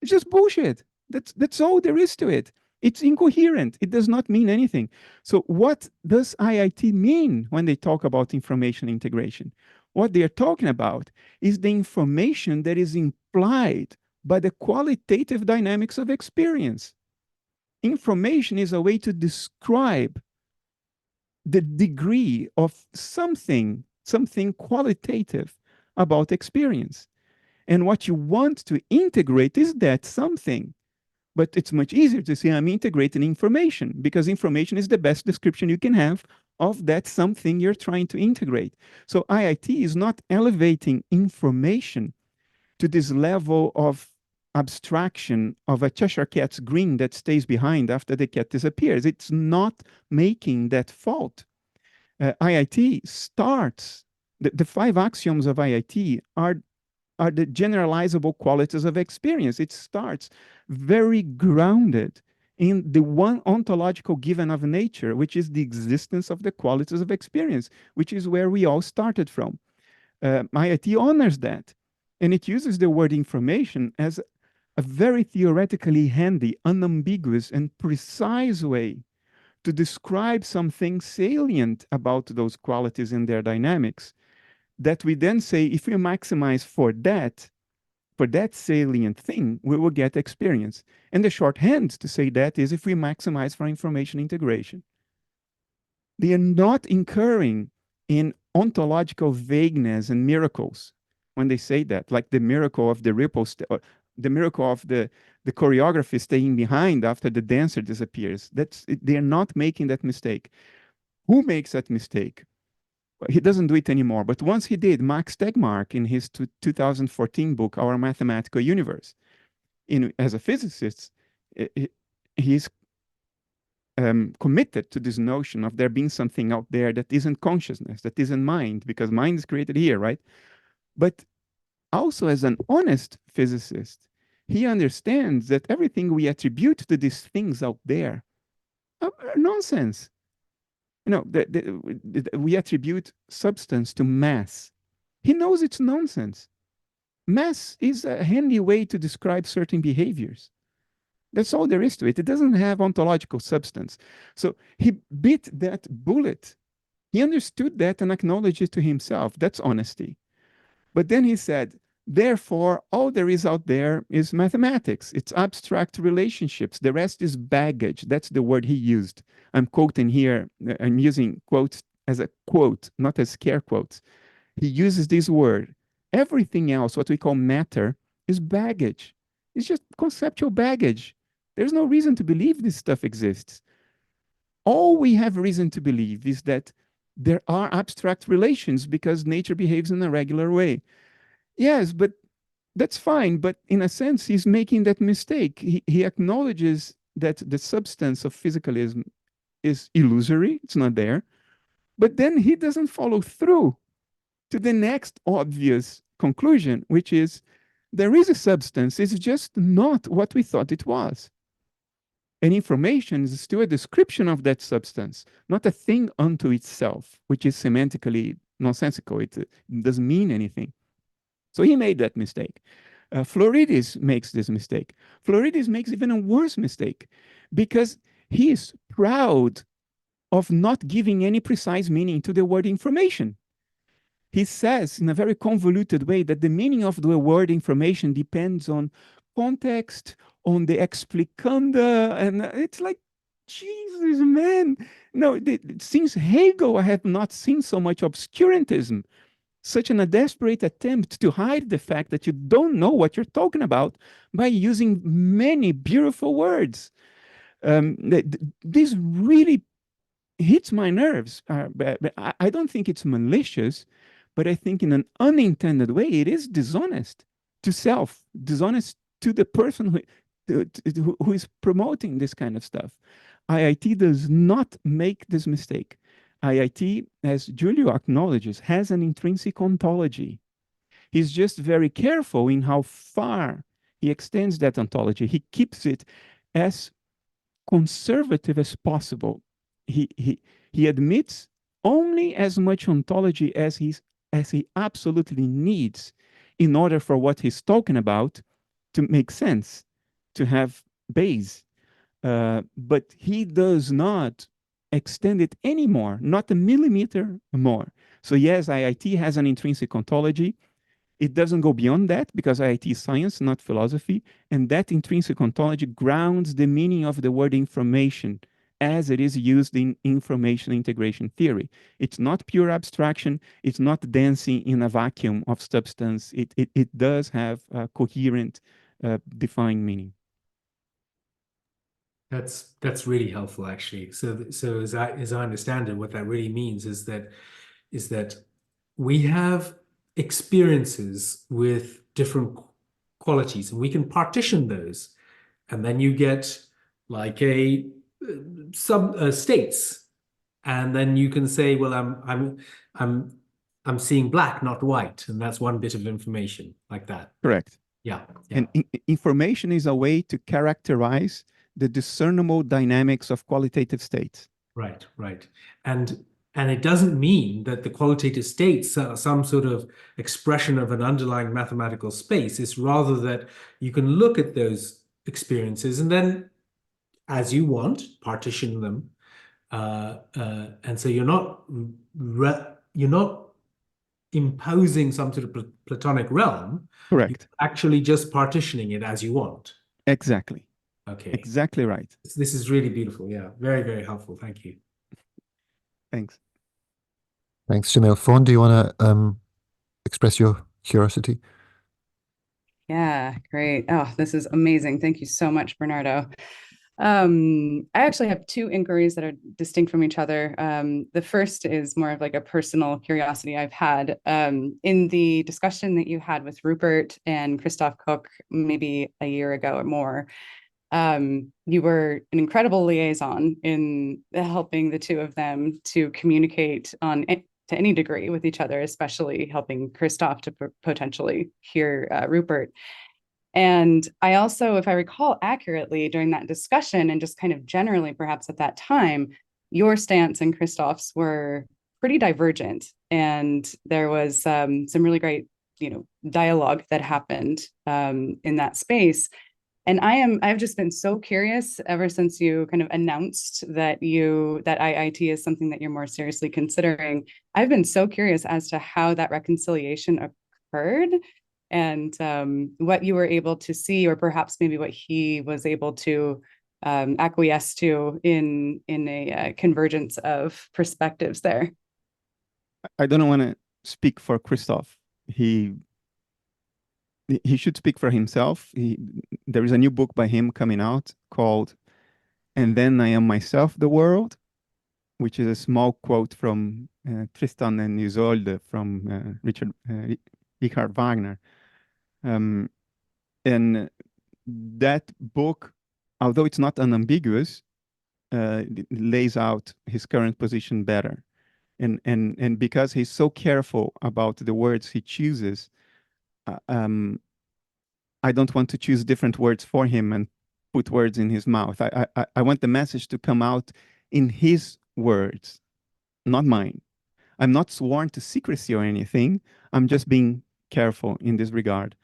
It's just bullshit. That's all there is to it. It's incoherent. It does not mean anything. So what does IIT mean when they talk about information integration? What they're talking about is the information that is implied by the qualitative dynamics of experience. Information is a way to describe the degree of something qualitative about experience. And what you want to integrate is that something. But it's much easier to say I'm integrating information, because information is the best description you can have of that something you're trying to integrate. So IIT is not elevating information to this level of abstraction of a Cheshire cat's grin that stays behind after the cat disappears. It's not making that fault. IIT starts, the 5 axioms of IIT are the generalizable qualities of experience. It starts very grounded in the one ontological given of nature, which is the existence of the qualities of experience, which is where we all started from. IIT honors that. And it uses the word information as a very theoretically handy, unambiguous, and precise way to describe something salient about those qualities and their dynamics, that we then say, if we maximize for that salient thing, we will get experience. And the shorthand to say that is if we maximize for information integration. They are not incurring in ontological vagueness and miracles when they say that, like the miracle of the ripple, the miracle of the choreography staying behind after the dancer disappears. They are not making that mistake. Who makes that mistake? He doesn't do it anymore, but once he did, Max Tegmark in his 2014 book, Our Mathematical Universe. As a physicist, he's committed to this notion of there being something out there that isn't consciousness, that isn't mind, because mind is created here, right? But also as an honest physicist, he understands that everything we attribute to these things out there are nonsense. You know, we attribute substance to mass. He knows it's nonsense. Mass is a handy way to describe certain behaviors. That's all there is to it. It doesn't have ontological substance. So he bit that bullet. He understood that and acknowledged it to himself. That's honesty. But then he said, therefore, all there is out there is mathematics. It's abstract relationships. The rest is baggage. That's the word he used. I'm quoting here. I'm using quotes as a quote, not as scare quotes. He uses this word. Everything else, what we call matter, is baggage. It's just conceptual baggage. There's no reason to believe this stuff exists. All we have reason to believe is that there are abstract relations because nature behaves in a regular way. Yes, but that's fine. But in a sense, he's making that mistake. He acknowledges that the substance of physicalism is illusory. It's not there. But then he doesn't follow through to the next obvious conclusion, which is there is a substance. It's just not what we thought it was. And information is still a description of that substance, not a thing unto itself, which is semantically nonsensical. It doesn't mean anything. So he made that mistake. Florides makes this mistake. Florides makes even a worse mistake because he is proud of not giving any precise meaning to the word information. He says in a very convoluted way that the meaning of the word information depends on context, on the explicanda, and it's like, Jesus, man. No, since Hegel, I have not seen so much obscurantism, such a desperate attempt to hide the fact that you don't know what you're talking about by using many beautiful words. This really hits my nerves. I don't think it's malicious, but I think in an unintended way, it is dishonest to self, dishonest to the person who is promoting this kind of stuff. IIT does not make this mistake. IIT, as Giulio acknowledges, has an intrinsic ontology. He's just very careful in how far he extends that ontology. He keeps it as conservative as possible. He admits only as much ontology as he absolutely needs in order for what he's talking about to make sense, to have base. But he does not extend it anymore, not a millimeter more. So yes, IIT has an intrinsic ontology. It doesn't go beyond that because IIT is science, not philosophy. And that intrinsic ontology grounds the meaning of the word information as it is used in information integration theory. It's not pure abstraction. It's not dancing in a vacuum of substance. It does have a coherent, defined meaning. That's really helpful, actually. So as I understand it, what that really means is that we have experiences with different qualities, and we can partition those, and then you get like a sub states, and then you can say, well, I'm seeing black, not white, and that's one bit of information like that. Correct. Yeah. And information is a way to characterize the discernible dynamics of qualitative states. Right. And it doesn't mean that the qualitative states are some sort of expression of an underlying mathematical space. It's rather that you can look at those experiences and then, as you want, partition them. And so you're not imposing some sort of Platonic realm. Correct. You're actually just partitioning it as you want. Exactly. Okay. Exactly right. This is really beautiful. Yeah. Very, very helpful. Thank you. Thanks. Thanks, Jamil. Fawn, do you want to express your curiosity? Yeah, great. Oh, this is amazing. Thank you so much, Bernardo. I actually have two inquiries that are distinct from each other. The first is more of like a personal curiosity I've had. In the discussion that you had with Rupert and Christoph Koch maybe a year ago or more, you were an incredible liaison in helping the two of them to communicate on to any degree with each other, especially helping Christoph to potentially hear Rupert. And I also, if I recall accurately during that discussion and just kind of generally perhaps at that time, your stance and Christoph's were pretty divergent. And there was some really great, dialogue that happened in that space. And I've just been so curious ever since you kind of announced that IIT is something that you're more seriously considering. I've been so curious as to how that reconciliation occurred and what you were able to see, or perhaps maybe what he was able to acquiesce to in a convergence of perspectives there. I don't want to speak for Christoph. He should speak for himself. There is a new book by him coming out called "And Then I Am Myself, the World," which is a small quote from Tristan and Isolde from Richard Wagner. And that book, although it's not unambiguous, lays out his current position better. And because he's so careful about the words he chooses, I don't want to choose different words for him and put words in his mouth. I want the message to come out in his words, not mine. I'm not sworn to secrecy or anything. I'm just being careful in this regard.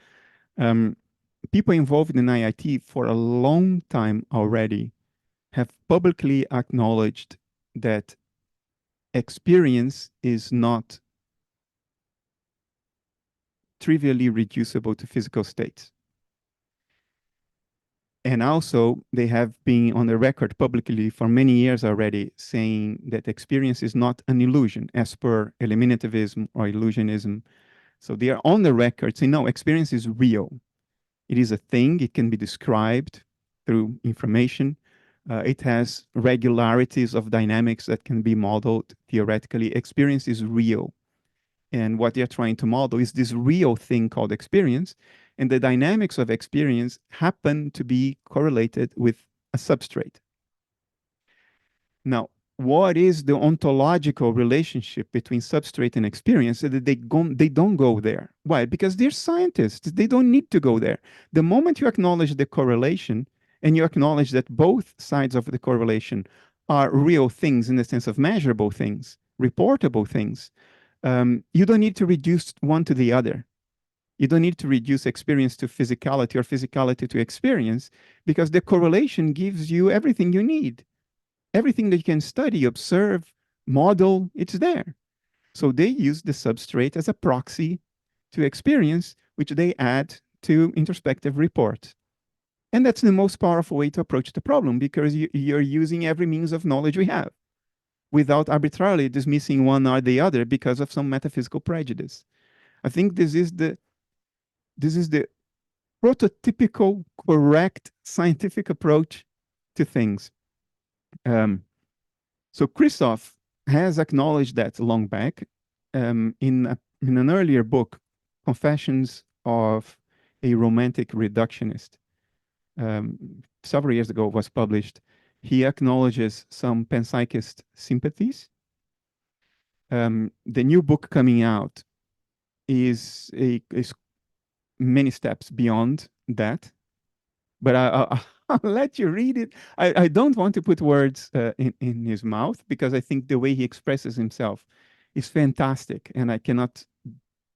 People involved in IIT for a long time already have publicly acknowledged that experience is not trivially reducible to physical states. And also, they have been on the record publicly for many years already saying that experience is not an illusion, as per eliminativism or illusionism. So they are on the record saying, no, experience is real. It is a thing. It can be described through information. It has regularities of dynamics that can be modeled theoretically. Experience is real. And what they're trying to model is this real thing called experience. And the dynamics of experience happen to be correlated with a substrate. Now, what is the ontological relationship between substrate and experience? That they don't go there. Why? Because they're scientists. They don't need to go there. The moment you acknowledge the correlation and you acknowledge that both sides of the correlation are real things in the sense of measurable things, reportable things, you don't need to reduce one to the other. You don't need to reduce experience to physicality or physicality to experience, because the correlation gives you everything you need. Everything that you can study, observe, model, it's there. So they use the substrate as a proxy to experience, which they add to introspective report. And that's the most powerful way to approach the problem, because you're using every means of knowledge we have without arbitrarily dismissing one or the other because of some metaphysical prejudice. I think this is the prototypical correct scientific approach to things. So Christoph has acknowledged that long back in an earlier book, Confessions of a Romantic Reductionist. Several years ago was published. He acknowledges some panpsychist sympathies. The new book coming out is many steps beyond that, but I'll let you read it. I don't want to put words in his mouth, because I think the way he expresses himself is fantastic, and I cannot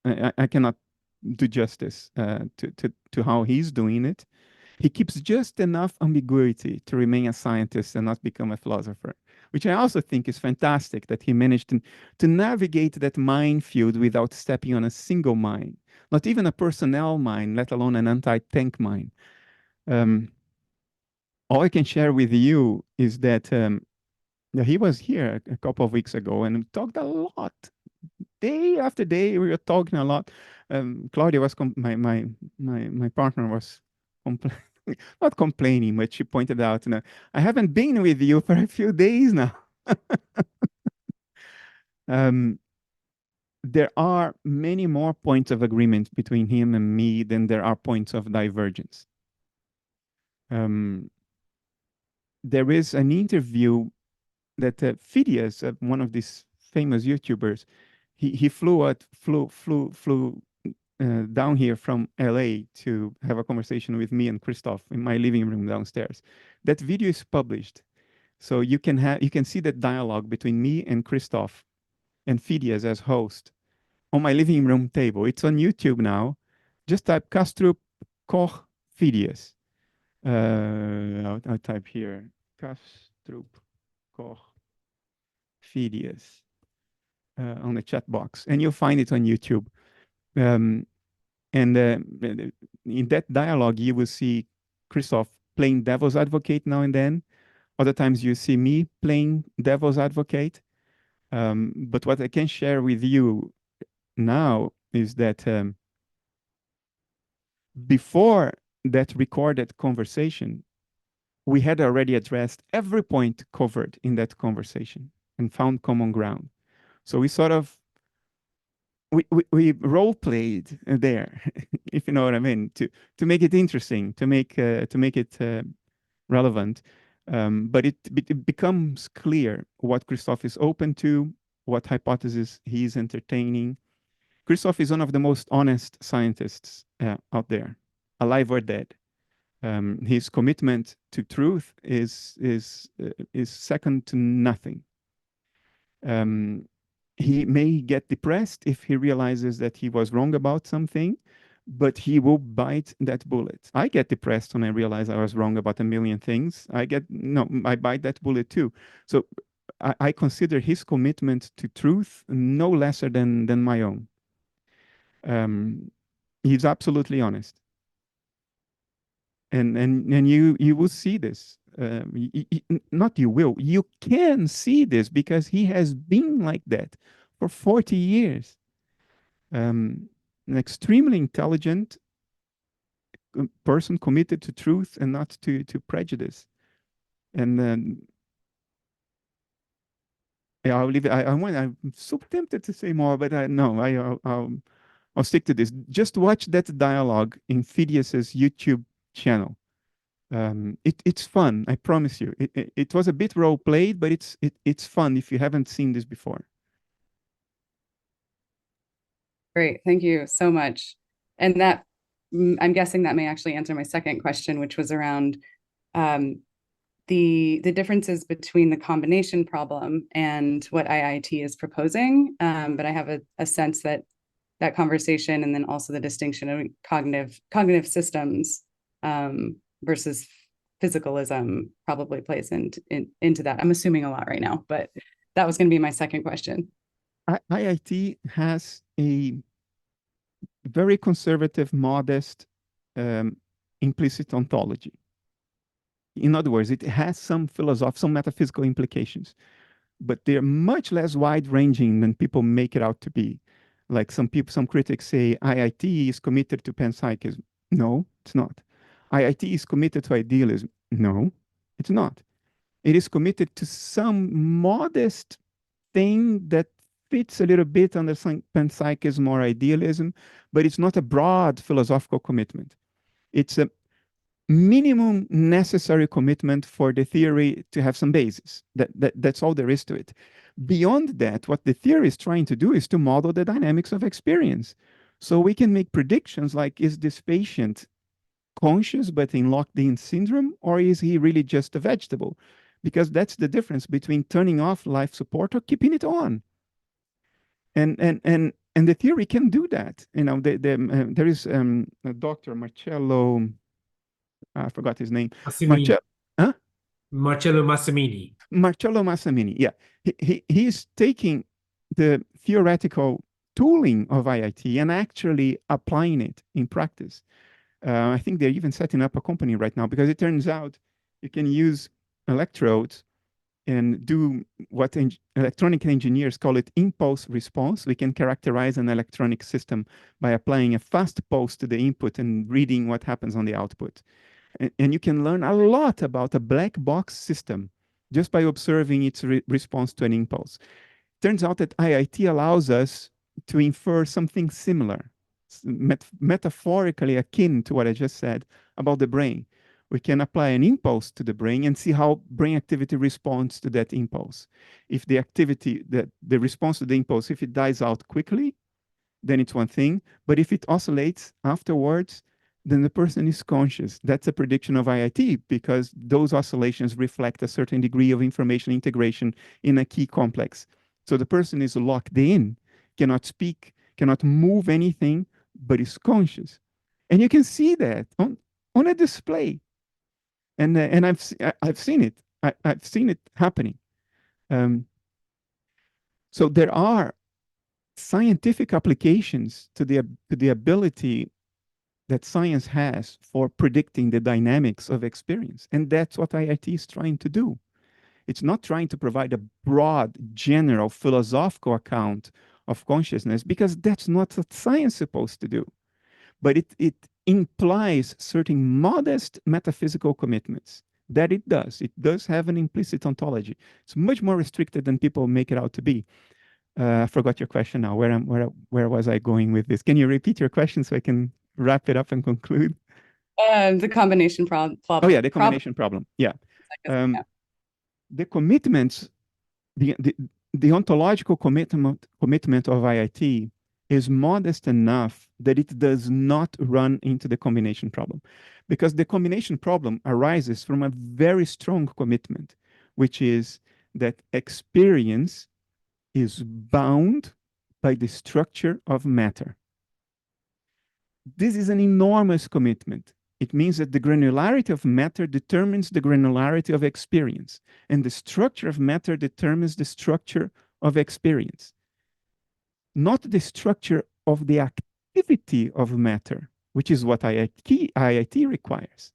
do justice to how he's doing it. He keeps just enough ambiguity to remain a scientist and not become a philosopher, which I also think is fantastic, that he managed to navigate that minefield without stepping on a single mine, not even a personnel mine, let alone an anti-tank mine. All I can share with you is that he was here a couple of weeks ago and we talked a lot. Day after day, we were talking a lot. Claudia was my partner was not complaining, but she pointed out, I haven't been with you for a few days now. There are many more points of agreement between him and me than there are points of divergence. There is an interview that Phidias, one of these famous YouTubers, he flew down here from LA to have a conversation with me and Christoph in my living room downstairs. That video is published, so you can see that dialogue between me and Christoph and Phidias as host on my living room table. It's on YouTube now. Just type Kastrup Koch Phidias. I'll type here Kastrup Koch Phidias on the chat box, and you'll find it on YouTube. And in that dialogue, you will see Christoph playing devil's advocate now and then. Other times you see me playing devil's advocate. But what I can share with you now is that before that recorded conversation, we had already addressed every point covered in that conversation and found common ground. So we sort of we role played there, if you know what I mean, to make it interesting, to make it relevant. But it becomes clear what Christoph is open to, what hypothesis he's entertaining. Christoph is one of the most honest scientists out there, alive or dead. His commitment to truth is second to nothing. He may get depressed if he realizes that he was wrong about something, but he will bite that bullet. I get depressed when I realize I was wrong about a million things. I bite that bullet too. So I consider his commitment to truth no lesser than my own. He's absolutely honest. And you will see this. You can see this because he has been like that for 40 years. An extremely intelligent person committed to truth and not to prejudice. And then I'll leave it. I'm so tempted to say more, but I'll stick to this. Just watch that dialogue in Phidias's YouTube channel. It's fun, I promise you. It was a bit role played, but it's fun if you haven't seen this before. Great, thank you so much. And that, I'm guessing that may actually answer my second question, which was around the differences between the combination problem and what IIT is proposing. But I have a sense that conversation, and then also the distinction of cognitive systems versus physicalism probably plays into that. I'm assuming a lot right now, but that was going to be my second question. IIT has a very conservative, modest, implicit ontology. In other words, it has some philosophical, some metaphysical implications, but they're much less wide-ranging than people make it out to be. Like some critics say IIT is committed to panpsychism. No, it's not. IIT is committed to idealism. No, it's not. It is committed to some modest thing that fits a little bit under panpsychism or idealism, but it's not a broad philosophical commitment. It's a minimum necessary commitment for the theory to have some basis. That's all there is to it. Beyond that, what the theory is trying to do is to model the dynamics of experience. So we can make predictions like, is this patient conscious but in locked-in syndrome, or is he really just a vegetable? Because that's the difference between turning off life support or keeping it on. And the theory can do that. You know, there is a doctor, Marcello, I forgot his name. Marcello Massimini. Marcello Massimini, yeah. He's taking the theoretical tooling of IIT and actually applying it in practice. I think they're even setting up a company right now, because it turns out you can use electrodes and do what electronic engineers call it impulse response. We can characterize an electronic system by applying a fast pulse to the input and reading what happens on the output. And you can learn a lot about a black box system just by observing its response to an impulse. Turns out that IIT allows us to infer something similar, metaphorically akin to what I just said about the brain. We can apply an impulse to the brain and see how brain activity responds to that impulse. If the activity, the response to the impulse, if it dies out quickly, then it's one thing. But if it oscillates afterwards, then the person is conscious. That's a prediction of IIT, because those oscillations reflect a certain degree of information integration in a key complex. So the person is locked in, cannot speak, cannot move anything, but is conscious. And you can see that on a display. And I've seen it. I've seen it happening. So there are scientific applications to the ability that science has for predicting the dynamics of experience. And that's what IIT is trying to do. It's not trying to provide a broad, general, philosophical account of consciousness, because that's not what science is supposed to do. But it implies certain modest metaphysical commitments. That it does. It does have an implicit ontology. It's much more restricted than people make it out to be. I forgot your question now. Where was I going with this? Can you repeat your question so I can wrap it up and conclude? The combination problem. Oh yeah, the combination problem. Yeah. The commitments, the ontological commitment of IIT is modest enough that it does not run into the combination problem, because the combination problem arises from a very strong commitment, which is that experience is bound by the structure of matter. This is an enormous commitment. It means that the granularity of matter determines the granularity of experience, and the structure of matter determines the structure of experience. Not the structure of the activity of matter, which is what IIT requires.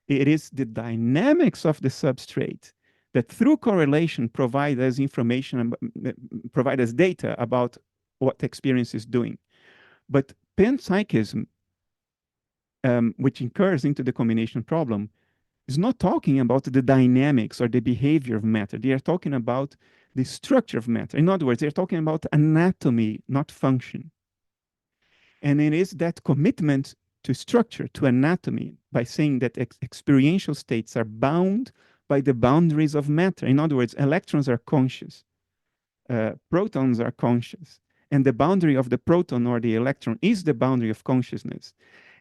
It is the dynamics of the substrate that through correlation provide us information, provide us data about what experience is doing. But panpsychism, which incurs into the combination problem, is not talking about the dynamics or the behavior of matter. They are talking about the structure of matter. In other words, they're talking about anatomy, not function. And it is that commitment to structure, to anatomy, by saying that experiential states are bound by the boundaries of matter. In other words, electrons are conscious, protons are conscious, and the boundary of the proton or the electron is the boundary of consciousness.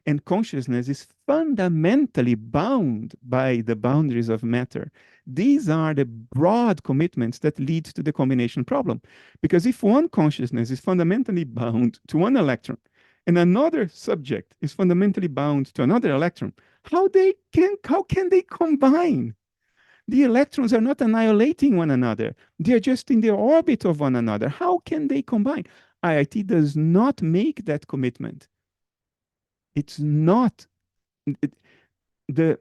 And consciousness is fundamentally bound by the boundaries of matter. These are the broad commitments that lead to the combination problem. Because if one consciousness is fundamentally bound to one electron, and another subject is fundamentally bound to another electron, how can they combine? The electrons are not annihilating one another. They are just in the orbit of one another. How can they combine? IIT does not make that commitment. It's not the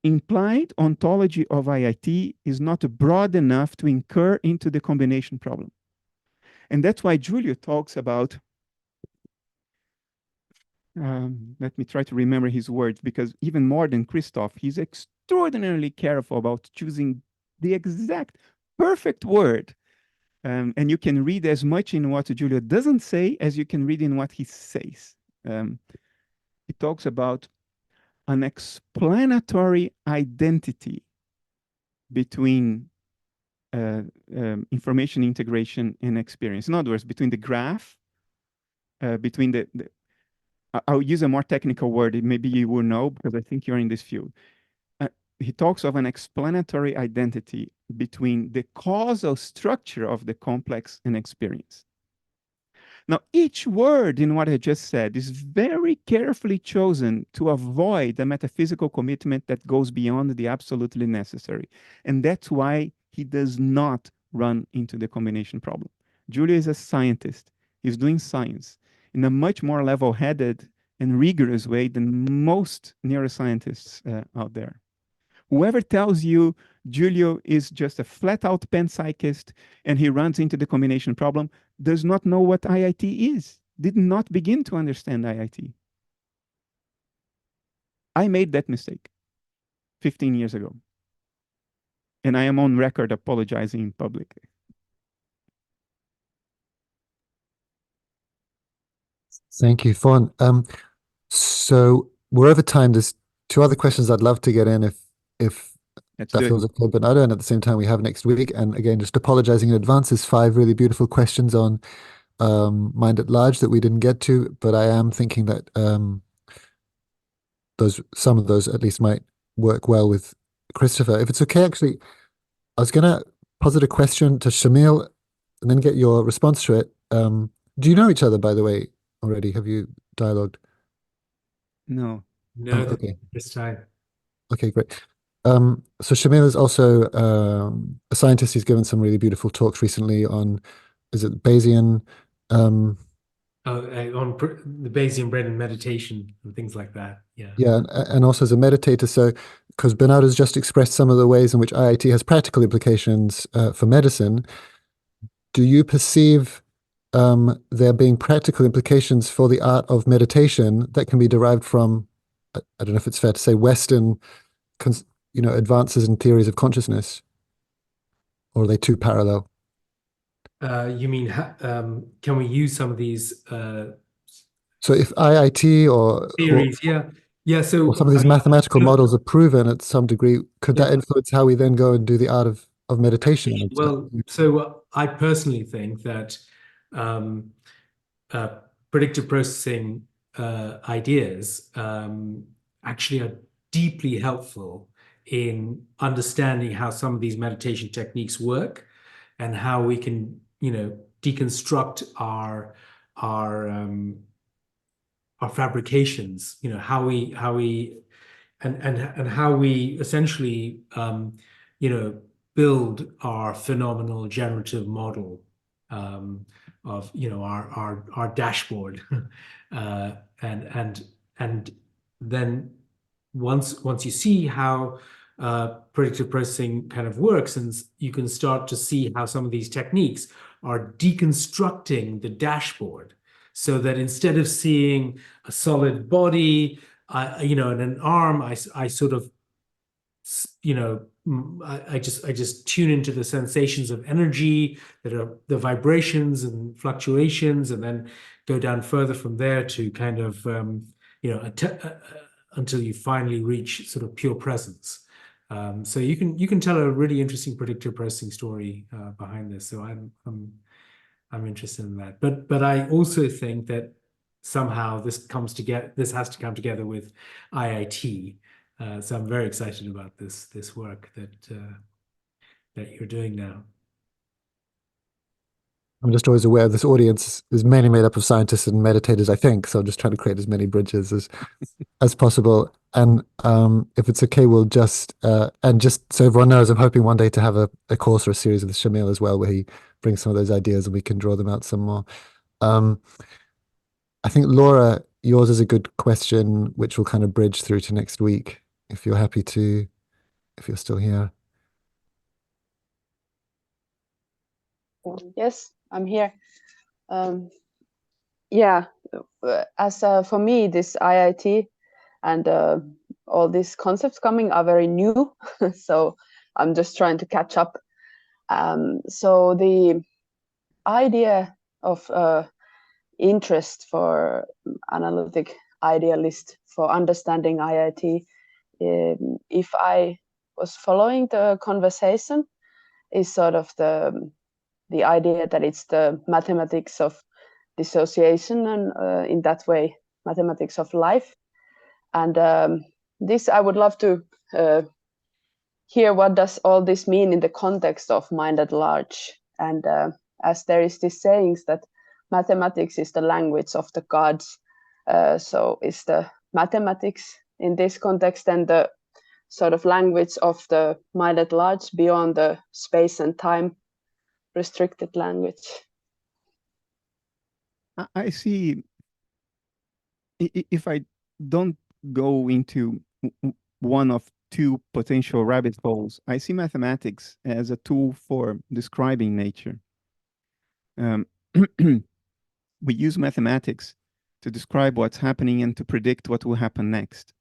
implied ontology of IIT is not broad enough to incur into the combination problem. And that's why Giulio talks about, let me try to remember his words, because even more than Christoph, he's extraordinarily careful about choosing the exact perfect word. And you can read as much in what Giulio doesn't say as you can read in what he says. He talks about an explanatory identity between information integration and experience. In other words, between the graph, between I'll use a more technical word, maybe you will know because I think you're in this field. He talks of an explanatory identity between the causal structure of the complex and experience. Now, each word in what I just said is very carefully chosen to avoid the metaphysical commitment that goes beyond the absolutely necessary. And that's why he does not run into the combination problem. Giulio is a scientist. He's doing science in a much more level-headed and rigorous way than most neuroscientists out there. Whoever tells you Giulio is just a flat-out panpsychist and he runs into the combination problem does not know what IIT is, did not begin to understand IIT. I made that mistake 15 years ago. And I am on record apologizing in public. Thank you, Fawn. So we're over time. There's two other questions I'd love to get in if that feels okay, Bernardo. And at the same time, we have next week. And again, just apologizing in advance, there's 5 really beautiful questions on mind at large that we didn't get to, but I am thinking that some of those at least might work well with Christopher. If it's okay, actually, I was gonna posit a question to Shamil and then get your response to it. Do you know each other, by the way, already? Have you dialogued? No. No, Oh, okay. this time. Okay, great. So Shamil is also a scientist who's given some really beautiful talks recently on, is it Bayesian? On the Bayesian brain and meditation and things like that. Yeah. Yeah, and also as a meditator. So, because Bernardo's just expressed some of the ways in which IIT has practical implications for medicine, do you perceive there being practical implications for the art of meditation that can be derived from, I don't know if it's fair to say, Western, advances in theories of consciousness, or are they too parallel? You mean, can we use some of these So if IIT theories? Yeah. So or some of these mathematical models are proven at some degree, could that influence how we then go and do the art of meditation? Well, so I personally think that predictive processing ideas actually are deeply helpful in understanding how some of these meditation techniques work and how we can, deconstruct our fabrications, how we essentially, build our phenomenal generative model of, our dashboard, and then once you see how predictive processing kind of works, and you can start to see how some of these techniques are deconstructing the dashboard, so that instead of seeing a solid body, and an arm, I sort of, I just tune into the sensations of energy that are the vibrations and fluctuations, and then go down further from there to kind of, until you finally reach sort of pure presence. So you can tell a really interesting predictive processing story behind this. So I'm interested in that. But I also think that somehow this has to come together with IIT. So I'm very excited about this work that you're doing now. I'm just always aware this audience is mainly made up of scientists and meditators, I think. So I'm just trying to create as many bridges as possible. And if it's okay, we'll just so everyone knows, I'm hoping one day to have a course or a series with Shamil as well, where he brings some of those ideas and we can draw them out some more. I think, Laura, yours is a good question, which will kind of bridge through to next week. if you're happy to, if you're still here. Yes, I'm here. Yeah, as for me, this IIT and all these concepts coming are very new, so I'm just trying to catch up. So the idea of interest for analytic idealist for understanding IIT, if I was following the conversation, is sort of the idea that it's the mathematics of dissociation and in that way mathematics of life. And this I would love to hear what does all this mean in the context of mind at large. And as there is this sayings that mathematics is the language of the gods, so is the mathematics in this context and the sort of language of the mind at large beyond the space and time restricted language? I see, if I don't go into one of two potential rabbit holes, I see mathematics as a tool for describing nature. We use mathematics to describe what's happening and to predict what will happen next.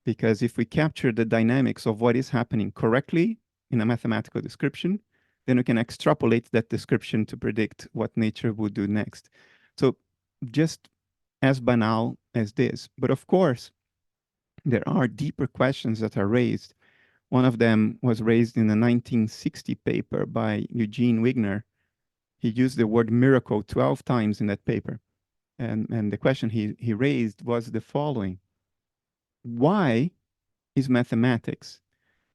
Because if we capture the dynamics of what is happening correctly in a mathematical description, then we can extrapolate that description to predict what nature would do next. So just as banal as this, but of course, there are deeper questions that are raised. One of them was raised in a 1960 paper by Eugene Wigner. He used the word miracle 12 times in that paper. And the question he raised was the following: why is mathematics,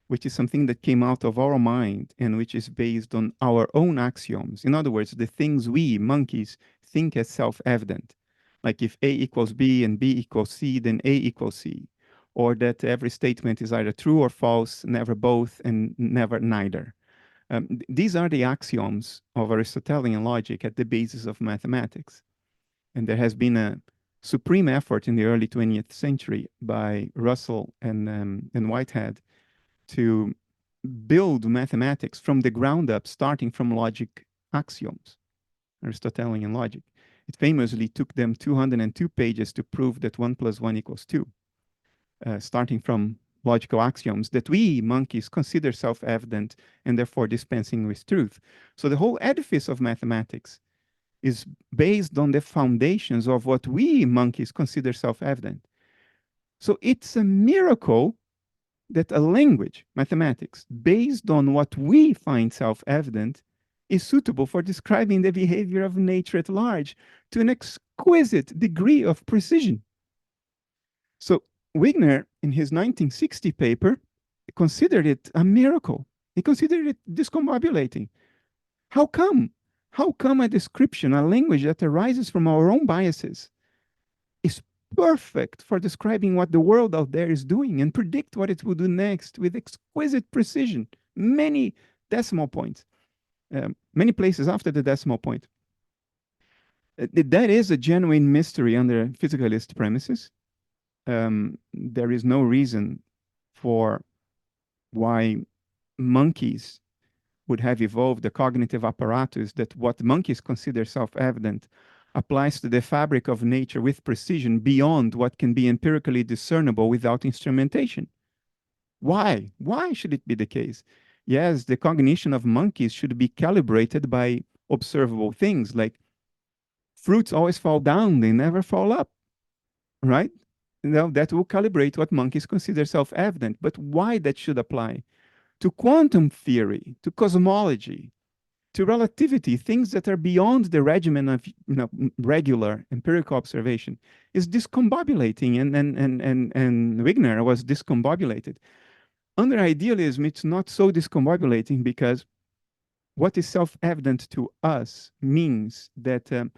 which is something that came out of our mind and which is based on our own axioms, in other words, the things we, monkeys, think as self-evident, like if A equals B and B equals C, then A equals C, or that every statement is either true or false, never both, and never neither. These are the axioms of Aristotelian logic at the basis of mathematics. And there has been a supreme effort in the early 20th century by Russell and Whitehead to build mathematics from the ground up, starting from logic axioms, Aristotelian logic. It famously took them 202 pages to prove that 1 + 1 = 2, starting from logical axioms that we, monkeys, consider self-evident and therefore dispensing with truth. So the whole edifice of mathematics is based on the foundations of what we, monkeys, consider self-evident. So it's a miracle that a language, mathematics, based on what we find self-evident, is suitable for describing the behavior of nature at large to an exquisite degree of precision. So Wigner, in his 1960 paper, considered it a miracle. He considered it discombobulating. How come? How come a description, a language that arises from our own biases, is perfect for describing what the world out there is doing and predict what it will do next with exquisite precision, many decimal points, many places after the decimal point? That is a genuine mystery under physicalist premises. There is no reason for why monkeys would have evolved a cognitive apparatus that what monkeys consider self-evident applies to the fabric of nature with precision beyond what can be empirically discernible without instrumentation. Why? Why should it be the case? Yes, the cognition of monkeys should be calibrated by observable things, like fruits always fall down, they never fall up, right? Now that will calibrate what monkeys consider self-evident. But why that should apply to quantum theory, to cosmology, to relativity, things that are beyond the regimen of regular empirical observation, is discombobulating, and Wigner was discombobulated. Under idealism, it's not so discombobulating because what is self-evident to us means that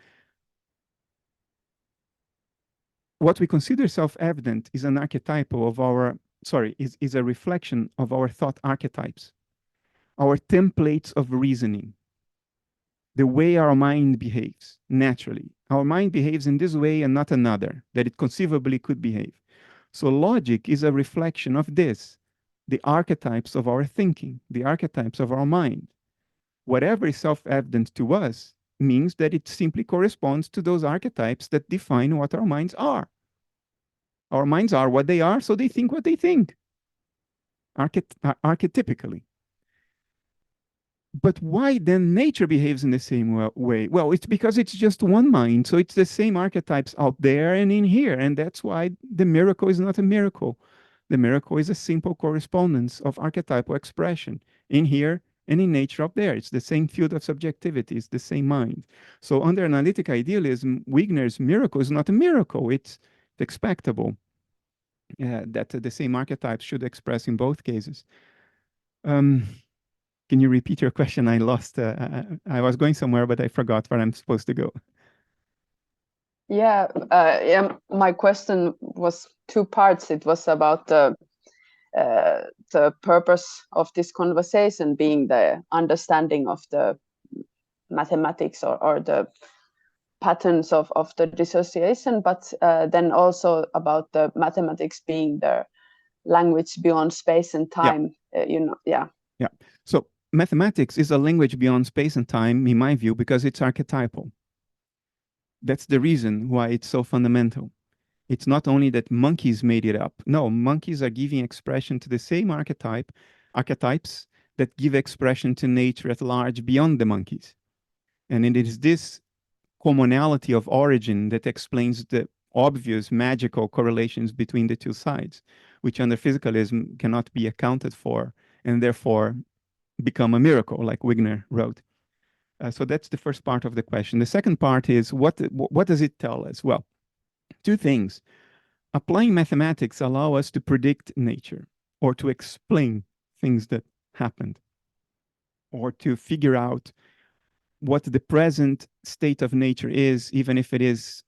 what we consider self-evident is an archetypal of our, is a reflection of our thought archetypes, our templates of reasoning, the way our mind behaves naturally. Our mind behaves in this way and not another, that it conceivably could behave. So logic is a reflection of this, the archetypes of our thinking, the archetypes of our mind. Whatever is self-evident to us means that it simply corresponds to those archetypes that define what our minds are. Our minds are what they are, so they think what they think, archetypically. But why then nature behaves in the same way? Well, it's because it's just one mind. So it's the same archetypes out there and in here. And that's why the miracle is not a miracle. The miracle is a simple correspondence of archetypal expression in here and in nature up there. It's the same field of subjectivity. It's the same mind. So under analytic idealism, Wigner's miracle is not a miracle. It's expectable that the same archetypes should express in both cases. Can you repeat your question? I lost. I was going somewhere, but I forgot where I'm supposed to go. Yeah, my question was two parts. It was about the purpose of this conversation being the understanding of the mathematics or the patterns of the dissociation, but then also about the mathematics being the language beyond space and time. Yeah. Yeah. So mathematics is a language beyond space and time, in my view, because it's archetypal. That's the reason why it's so fundamental. It's not only that monkeys made it up. No, monkeys are giving expression to the same archetypes that give expression to nature at large beyond the monkeys. And it is this commonality of origin that explains the obvious magical correlations between the two sides, which under physicalism cannot be accounted for, and therefore become a miracle, like Wigner wrote. So that's the first part of the question. The second part is, what does it tell us? Well, two things. Applying mathematics allow us to predict nature, or to explain things that happened, or to figure out what the present state of nature is, even if it is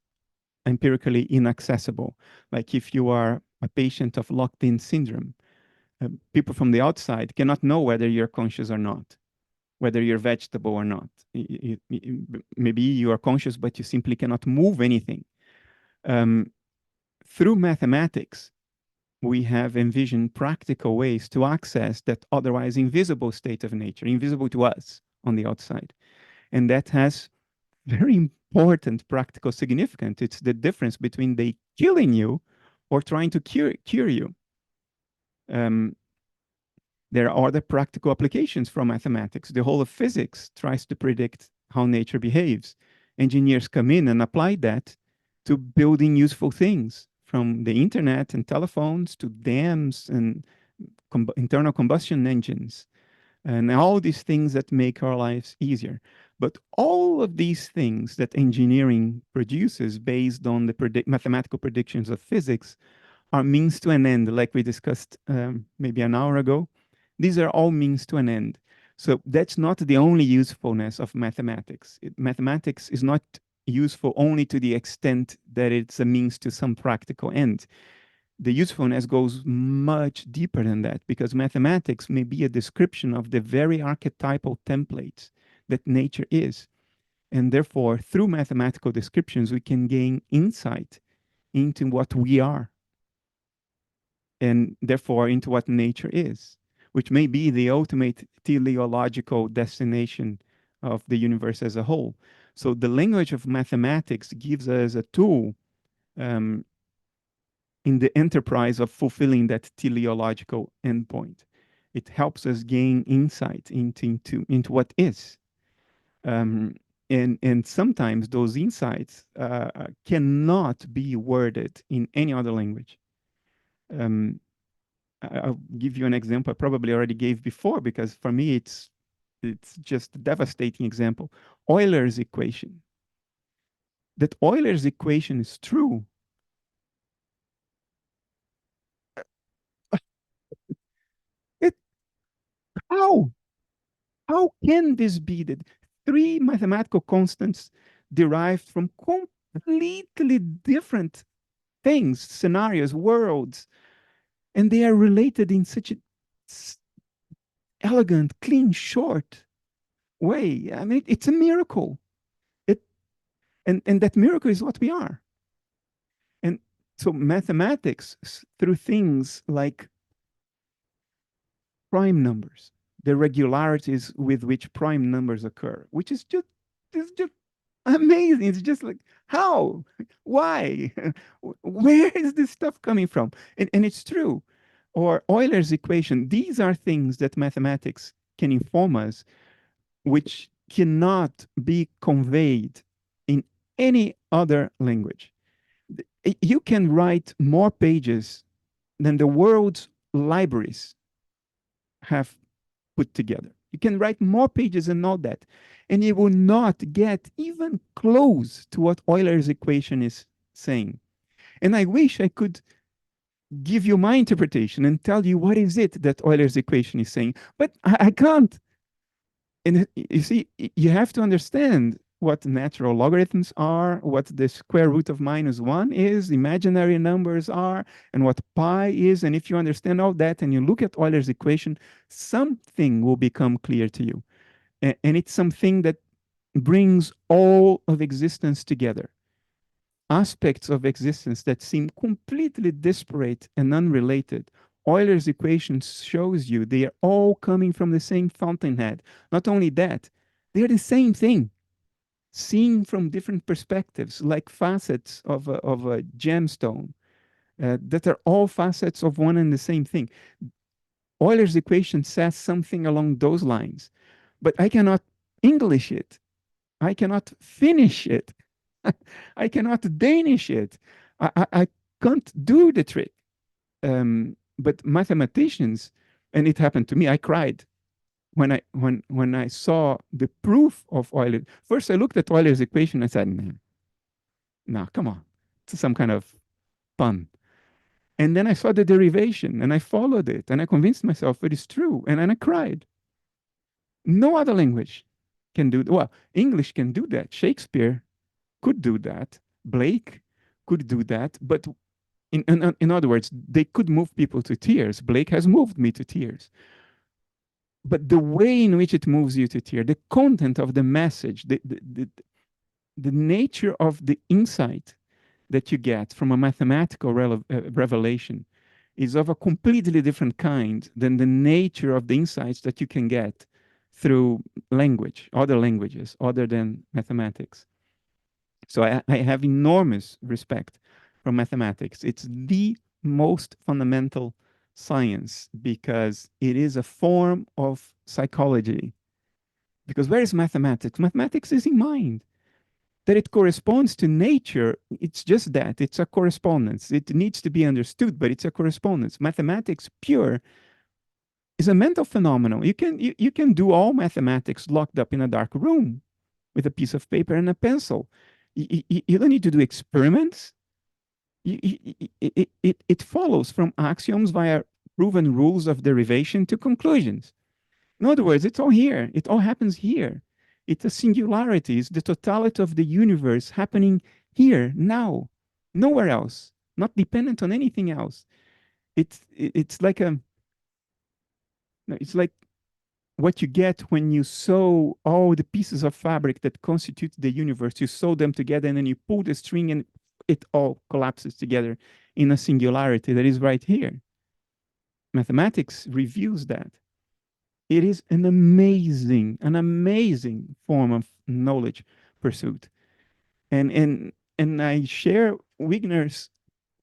empirically inaccessible. Like if you are a patient of locked-in syndrome, people from the outside cannot know whether you're conscious or not, whether you're vegetable or not. Maybe you are conscious, but you simply cannot move anything. Through mathematics, we have envisioned practical ways to access that otherwise invisible state of nature, invisible to us on the outside. And that has very important practical significance. It's the difference between they killing you or trying to cure you. There are other practical applications from mathematics. The whole of physics tries to predict how nature behaves. Engineers come in and apply that to building useful things, from the internet and telephones to dams and internal combustion engines, and all these things that make our lives easier. But all of these things that engineering produces based on the mathematical predictions of physics are means to an end, like we discussed maybe an hour ago. These are all means to an end. So that's not the only usefulness of mathematics. Mathematics is not useful only to the extent that it's a means to some practical end. The usefulness goes much deeper than that, because mathematics may be a description of the very archetypal templates that nature is. And therefore, through mathematical descriptions, we can gain insight into what we are, and therefore into what nature is, which may be the ultimate teleological destination of the universe as a whole. So the language of mathematics gives us a tool in the enterprise of fulfilling that teleological endpoint. It helps us gain insight into what is. And sometimes those insights cannot be worded in any other language. I'll give you an example I probably already gave before, because for me it's just a devastating example. Euler's equation. That Euler's equation is true. How? How can this be that three mathematical constants derived from completely different things, scenarios, worlds, and they are related in such an elegant, clean, short way? I mean, it's a miracle. And that miracle is what we are. And So mathematics, through things like prime numbers, the regularities with which prime numbers occur, which is just amazing. It's just like, how? Why? Where is this stuff coming from? And it's true. Or Euler's equation. These are things that mathematics can inform us, which cannot be conveyed in any other language. You can write more pages than the world's libraries have put together. You can write more pages and all that, and you will not get even close to what Euler's equation is saying. And I wish I could give you my interpretation and tell you what is it that Euler's equation is saying, but I can't. And you see, you have to understand what natural logarithms are, what the square root of -1 is, imaginary numbers are, and what pi is. And if you understand all that and you look at Euler's equation, something will become clear to you. And it's something that brings all of existence together. Aspects of existence that seem completely disparate and unrelated. Euler's equation shows you they are all coming from the same fountainhead. Not only that, they're the same thing, seen from different perspectives, like facets of a gemstone, that are all facets of one and the same thing. Euler's equation says something along those lines, but I cannot English it. I cannot finish it. I cannot Danish it. I can't do the trick. But mathematicians, and it happened to me, I cried when I saw the proof of Euler. First, I looked at Euler's equation and said, no, come on, it's some kind of fun. And then I saw the derivation and I followed it and I convinced myself it is true. And then I cried. No other language can do that. Well, English can do that. Shakespeare could do that. Blake could do that. But in other words, they could move people to tears. Blake has moved me to tears. But the way in which it moves you to tears, the content of the message, the nature of the insight that you get from a mathematical revelation is of a completely different kind than the nature of the insights that you can get through language, other languages, other than mathematics. So I have enormous respect for mathematics. It's the most fundamental science because it is a form of psychology. Because where is mathematics? Mathematics is in mind. That it corresponds to nature, it's just that. It's a correspondence. It needs to be understood, but it's a correspondence. Mathematics pure is a mental phenomenon. You can do all mathematics locked up in a dark room with a piece of paper and a pencil. You don't need to do experiments. It follows from axioms via proven rules of derivation to conclusions. In other words, it's all here. It all happens here. It's a singularity. It's the totality of the universe happening here, now, nowhere else, not dependent on anything else. It's like what you get when you sew all the pieces of fabric that constitute the universe. You sew them together and then you pull the string and it all collapses together in a singularity that is right here. Mathematics reveals that. It is an amazing form of knowledge pursuit. And I share Wigner's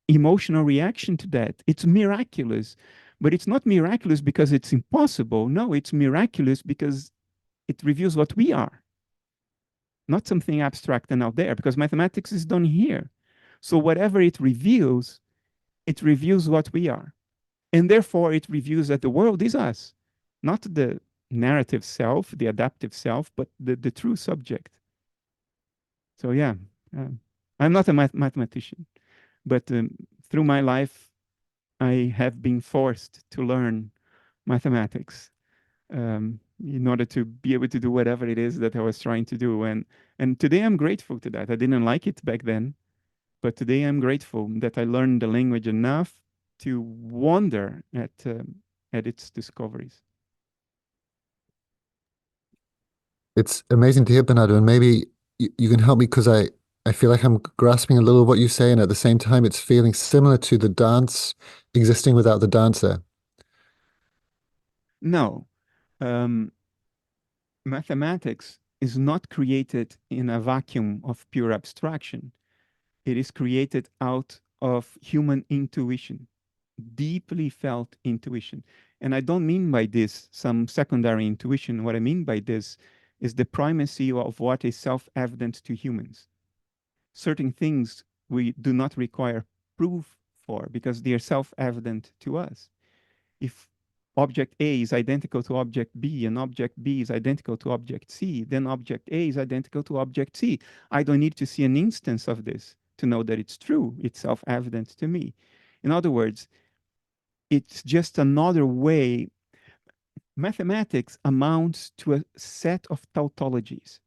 emotional reaction to that. It's miraculous, but it's not miraculous because it's impossible. No, it's miraculous because it reveals what we are, not something abstract and out there, because mathematics is done here. So whatever it reveals what we are. And therefore it reveals that the world is us, not the narrative self, the adaptive self, but the true subject. So yeah, I'm not a mathematician, but through my life, I have been forced to learn mathematics in order to be able to do whatever it is that I was trying to do. And today I'm grateful to that. I didn't like it back then, but today I'm grateful that I learned the language enough to wonder at its discoveries. It's amazing to hear, Bernardo, and maybe you can help me because I feel like I'm grasping a little of what you say, and at the same time, it's feeling similar to the dance existing without the dancer. No. Mathematics is not created in a vacuum of pure abstraction. It is created out of human intuition, deeply felt intuition. And I don't mean by this some secondary intuition. What I mean by this is the primacy of what is self-evident to humans. Certain things we do not require proof for because they are self-evident to us. If object A is identical to object B and object B is identical to object C, then object A is identical to object C. I don't need to see an instance of this to know that it's true. It's self-evident to me. In other words, it's just another way. Mathematics amounts to a set of tautologies.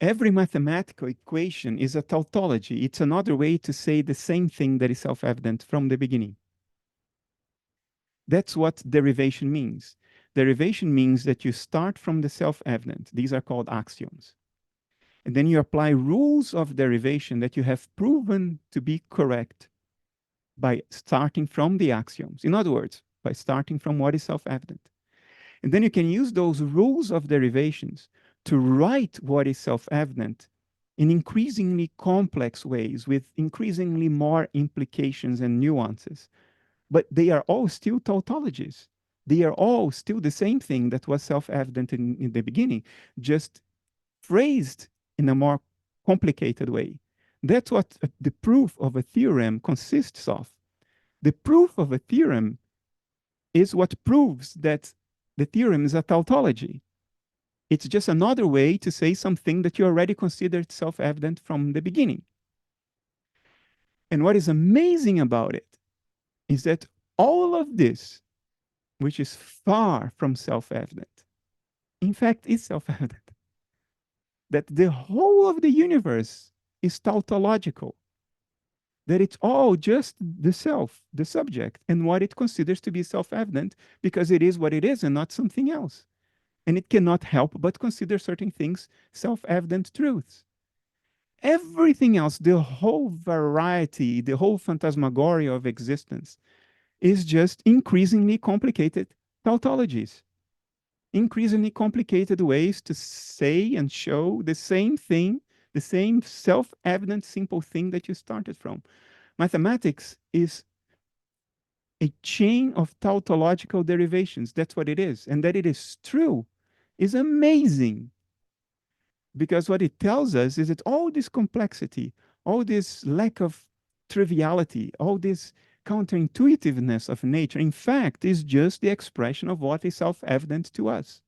Every mathematical equation is a tautology. It's another way to say the same thing that is self-evident from the beginning. That's what derivation means. Derivation means that you start from the self-evident. These are called axioms. And then you apply rules of derivation that you have proven to be correct by starting from the axioms. In other words, by starting from what is self-evident. And then you can use those rules of derivations to write what is self-evident in increasingly complex ways with increasingly more implications and nuances. But they are all still tautologies. They are all still the same thing that was self-evident in the beginning, just phrased in a more complicated way. That's what the proof of a theorem consists of. The proof of a theorem is what proves that the theorem is a tautology. It's just another way to say something that you already considered self-evident from the beginning. And what is amazing about it is that all of this, which is far from self-evident, in fact, is self-evident. That the whole of the universe is tautological. That it's all just the self, the subject, and what it considers to be self-evident because it is what it is and not something else. And it cannot help but consider certain things self-evident truths. Everything else, the whole variety, the whole phantasmagoria of existence is just increasingly complicated tautologies. Increasingly complicated ways to say and show the same thing, the same self-evident simple thing that you started from. Mathematics is a chain of tautological derivations. That's what it is. And that it is true is amazing. Because what it tells us is that all this complexity, all this lack of triviality, all this counterintuitiveness of nature, in fact, is just the expression of what is self-evident to us.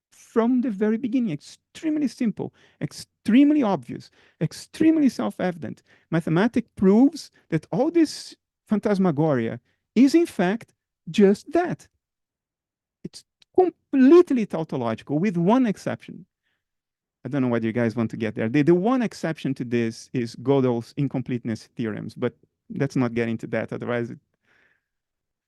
From the very beginning, extremely simple, extremely obvious, extremely self-evident. Mathematics proves that all this phantasmagoria is, in fact, just that. It's completely tautological, with one exception. I don't know whether you guys want to get there. The one exception to this is Gödel's incompleteness theorems, but let's not get into that, otherwise.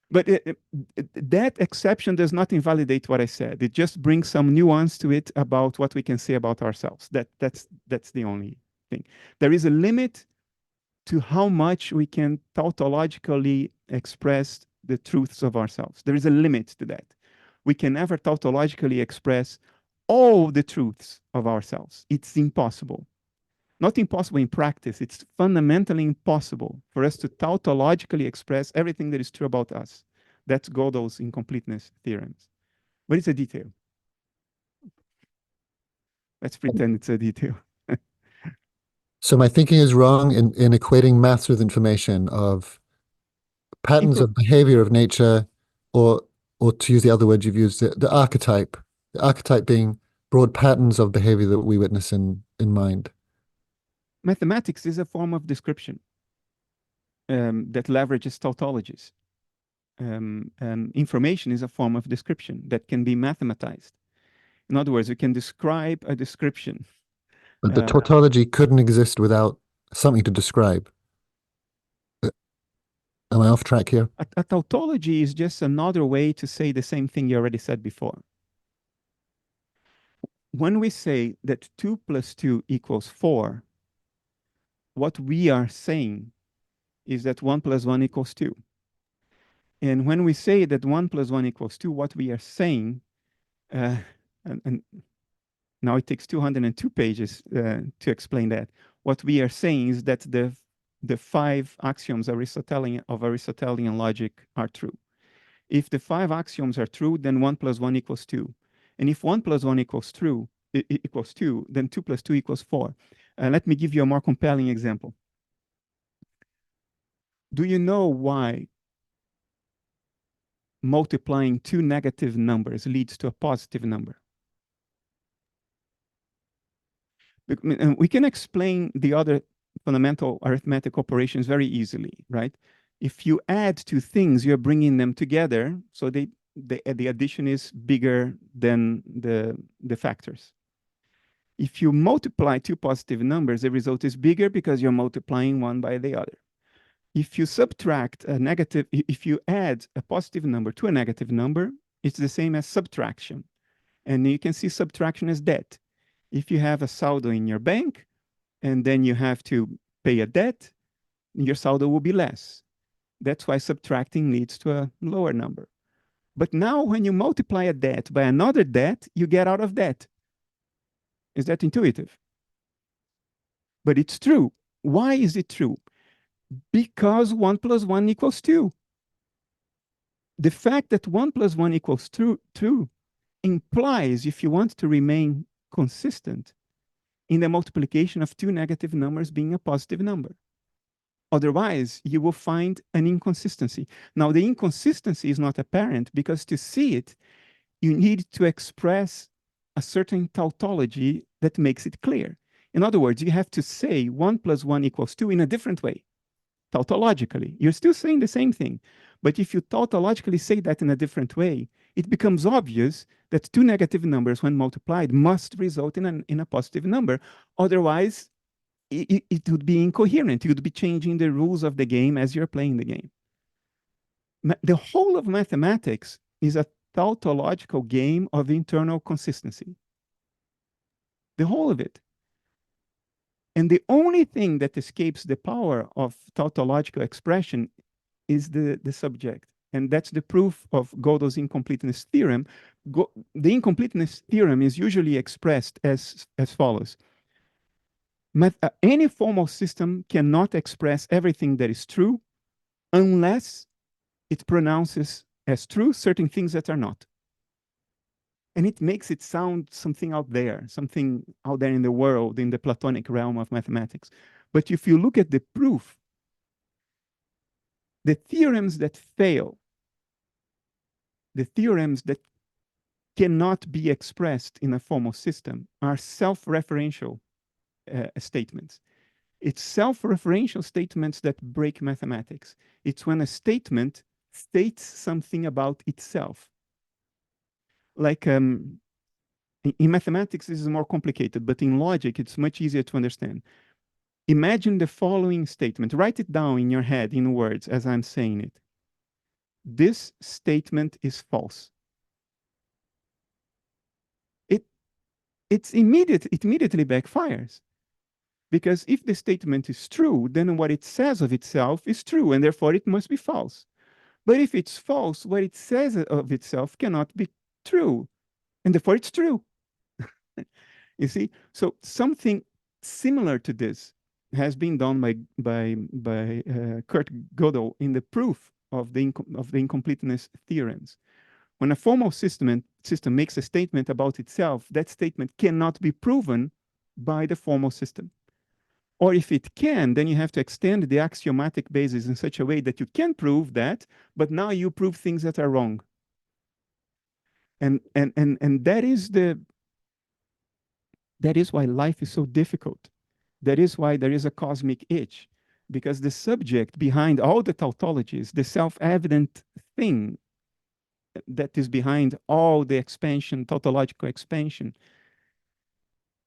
That exception does not invalidate what I said. It just brings some nuance to it about what we can say about ourselves. That's the only thing. There is a limit to how much we can tautologically express the truths of ourselves. There is a limit to that. We can never tautologically express all the truths of ourselves. It's impossible. Not impossible in practice, it's fundamentally impossible for us to tautologically express everything that is true about us. That's Gödel's incompleteness theorems. But it's a detail. Let's pretend it's a detail. So my thinking is wrong in equating maths with information of patterns of behavior of nature, or to use the other word you've used, the archetype. The archetype being broad patterns of behavior that we witness in mind. Mathematics is a form of description that leverages tautologies. Information is a form of description that can be mathematized. In other words, we can describe a description. But the tautology couldn't exist without something to describe. Am I off track here? A tautology is just another way to say the same thing you already said before. When we say that 2 + 2 = 4, what we are saying is that 1 + 1 = 2. And when we say that 1 + 1 = 2, what we are saying, and now it takes 202 pages to explain that. What we are saying is that the 5 axioms of Aristotelian logic are true. If the 5 axioms are true, then 1 + 1 = 2. And if 1 + 1 = 2, then 2 + 2 = 4. Let me give you a more compelling example. Do you know why multiplying 2 negative numbers leads to a positive number? We can explain the other fundamental arithmetic operations very easily, right? If you add 2 things, you're bringing them together, so the addition is bigger than the factors. If you multiply 2 positive numbers, the result is bigger because you're multiplying one by the other. If you subtract a negative, if you add a positive number to a negative number, it's the same as subtraction. And you can see subtraction as debt. If you have a saldo in your bank, and then you have to pay a debt, your saldo will be less. That's why subtracting leads to a lower number. But now when you multiply a debt by another debt, you get out of debt. Is that intuitive? But it's true. Why is it true? Because 1 + 1 = 2. The fact that 1 + 1 = 2 implies, if you want to remain consistent, in the multiplication of 2 negative numbers being a positive number. Otherwise, you will find an inconsistency. Now, the inconsistency is not apparent because to see it, you need to express a certain tautology that makes it clear. In other words, you have to say 1 + 1 = 2 in a different way, tautologically. You're still saying the same thing. But if you tautologically say that in a different way, it becomes obvious that 2 negative numbers, when multiplied, must result in a positive number. Otherwise, it would be incoherent. You would be changing the rules of the game as you're playing the game. The whole of mathematics is a tautological game of internal consistency. The whole of it. And the only thing that escapes the power of tautological expression is the subject. And that's the proof of Gödel's incompleteness theorem. The incompleteness theorem is usually expressed as follows. Any formal system cannot express everything that is true unless it pronounces as true certain things that are not. And it makes it sound something out there in the world, in the Platonic realm of mathematics. But if you look at the proof, the theorems that fail, the theorems that cannot be expressed in a formal system are self-referential statements. It's self-referential statements that break mathematics. It's when a statement states something about itself. Like in mathematics, this is more complicated, but in logic, it's much easier to understand. Imagine the following statement. Write it down in your head in words as I'm saying it. This statement is false. It immediately backfires. Because if the statement is true, then what it says of itself is true, and therefore it must be false. But if it's false, what it says of itself cannot be true, and therefore it's true. You see? So something similar to this has been done by Kurt Gödel in the proof of the incompleteness theorems. When a formal system makes a statement about itself, that statement cannot be proven by the formal system. Or if it can, then you have to extend the axiomatic basis in such a way that you can prove that, but now you prove things that are wrong. And that is why life is so difficult. That is why there is a cosmic itch, because the subject behind all the tautologies, the self-evident thing that is behind all the expansion, tautological expansion,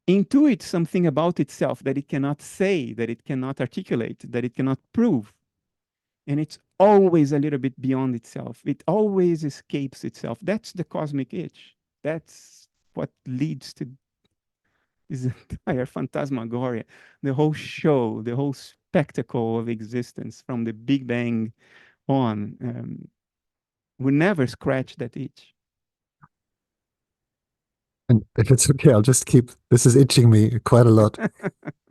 intuits something about itself that it cannot say, that it cannot articulate, that it cannot prove. And it's always a little bit beyond itself. It always escapes itself. That's the cosmic itch. That's what leads to this entire phantasmagoria, the whole show, the whole spectacle of existence from the Big Bang on, we never scratch that itch. And if it's okay, I'll just keep, this is itching me quite a lot.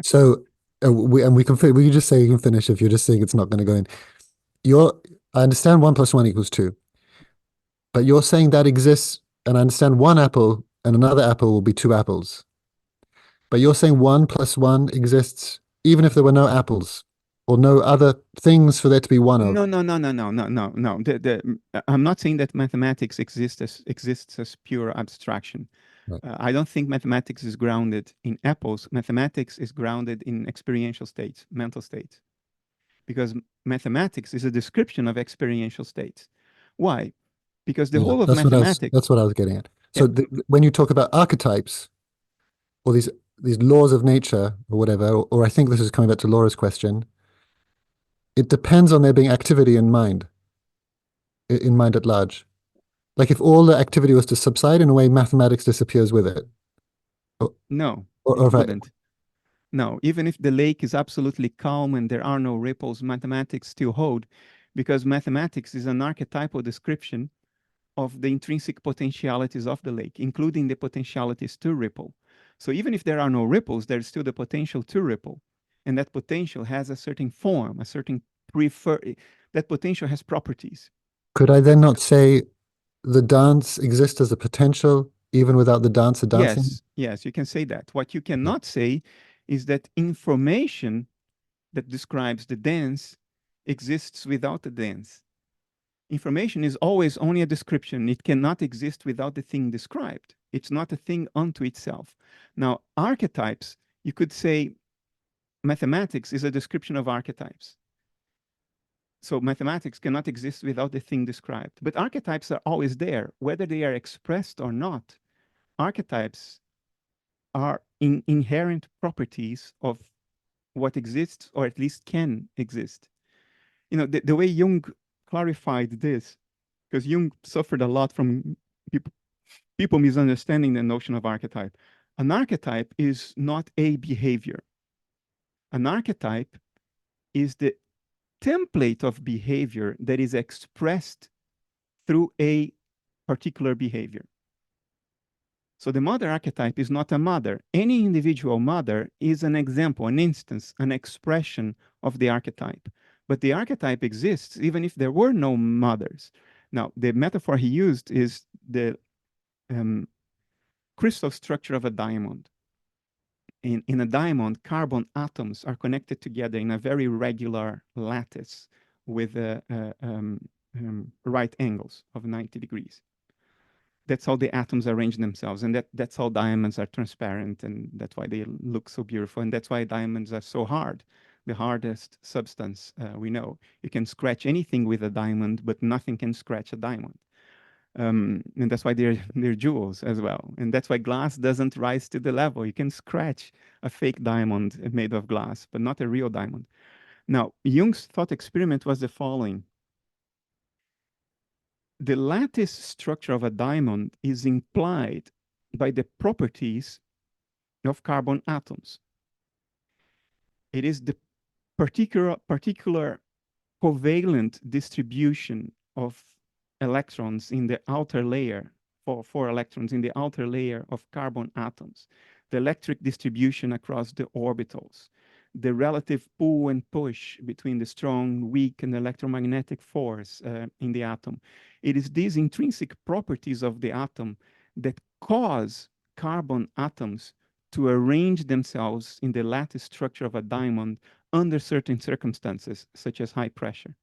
So we can just say you can finish if you're just saying it's not going to go in. I understand 1 + 1 = 2, but you're saying that exists, and I understand one apple and another apple will be 2 apples. But you're saying 1 + 1 exists even if there were no apples or no other things for there to be one of. No. I'm not saying that mathematics exists as pure abstraction. Right. I don't think mathematics is grounded in apples. Mathematics is grounded in experiential states, mental states. Because mathematics is a description of experiential states. Why? Because the whole of mathematics... That's what I was getting at. So when you talk about archetypes, or these laws of nature, or whatever, or I think this is coming back to Laura's question, it depends on there being activity in mind at large. Like if all the activity was to subside, in a way, mathematics disappears with it. No, it wouldn't. No, even if the lake is absolutely calm and there are no ripples, mathematics still hold, because mathematics is an archetypal description of the intrinsic potentialities of the lake, including the potentialities to ripple. So even if there are no ripples, there's still the potential to ripple. And that potential has a certain form, a certain that potential has properties. Could I then not say the dance exists as a potential, even without the dancer dancing? Yes, you can say that. What you cannot say is that information that describes the dance exists without the dance. Information is always only a description. It cannot exist without the thing described. It's not a thing unto itself. Now, archetypes, you could say mathematics is a description of archetypes. So mathematics cannot exist without the thing described. But archetypes are always there, whether they are expressed or not. Archetypes are inherent properties of what exists, or at least can exist. You know, the way Jung clarified this, because Jung suffered a lot from people misunderstanding the notion of archetype. An archetype is not a behavior. An archetype is the template of behavior that is expressed through a particular behavior. So the mother archetype is not a mother. Any individual mother is an example, an instance, an expression of the archetype. But the archetype exists even if there were no mothers. Now, the metaphor he used is the crystal structure of a diamond. In a diamond, carbon atoms are connected together in a very regular lattice with right angles of 90 degrees. That's how the atoms arrange themselves, and that's how diamonds are transparent, and that's why they look so beautiful, and that's why diamonds are so hard, the hardest substance we know. You can scratch anything with a diamond, but nothing can scratch a diamond. And that's why they're jewels as well. And that's why glass doesn't rise to the level. You can scratch a fake diamond made of glass, but not a real diamond. Now, Jung's thought experiment was the following. The lattice structure of a diamond is implied by the properties of carbon atoms. It is the particular covalent distribution of electrons in the outer layer, four electrons in the outer layer of carbon atoms, the electric distribution across the orbitals, the relative pull and push between the strong, weak, and electromagnetic force in the atom. It is these intrinsic properties of the atom that cause carbon atoms to arrange themselves in the lattice structure of a diamond under certain circumstances, such as high pressure.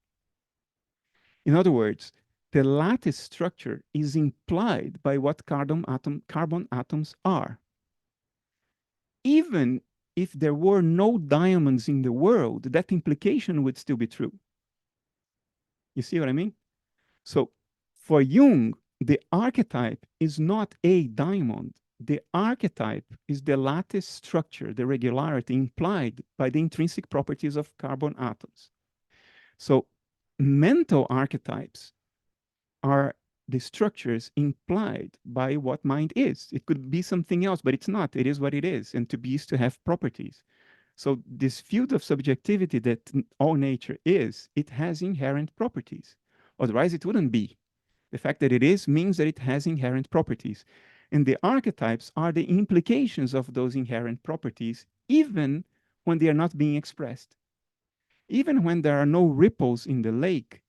In other words, the lattice structure is implied by what carbon atoms are. Even if there were no diamonds in the world, that implication would still be true. You see what I mean? So for Jung, the archetype is not a diamond. The archetype is the lattice structure, the regularity implied by the intrinsic properties of carbon atoms. So mental archetypes are the structures implied by what mind is. It could be something else, but it's not. It is what it is. And to be is to have properties. So this field of subjectivity that all nature is, it has inherent properties. Otherwise, it wouldn't be. The fact that it is means that it has inherent properties. And the archetypes are the implications of those inherent properties, even when they are not being expressed. Even when there are no ripples in the lake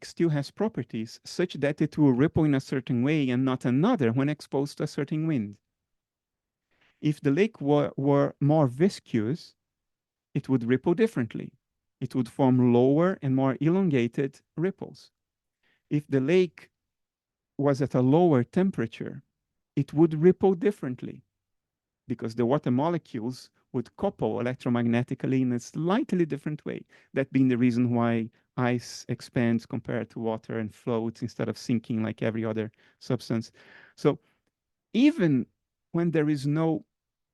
still has properties such that it will ripple in a certain way and not another when exposed to a certain wind. If the lake were more viscous, it would ripple differently. It would form lower and more elongated ripples. If the lake was at a lower temperature, it would ripple differently because the water molecules would couple electromagnetically in a slightly different way. That being the reason why ice expands compared to water and floats instead of sinking like every other substance. So even when there is no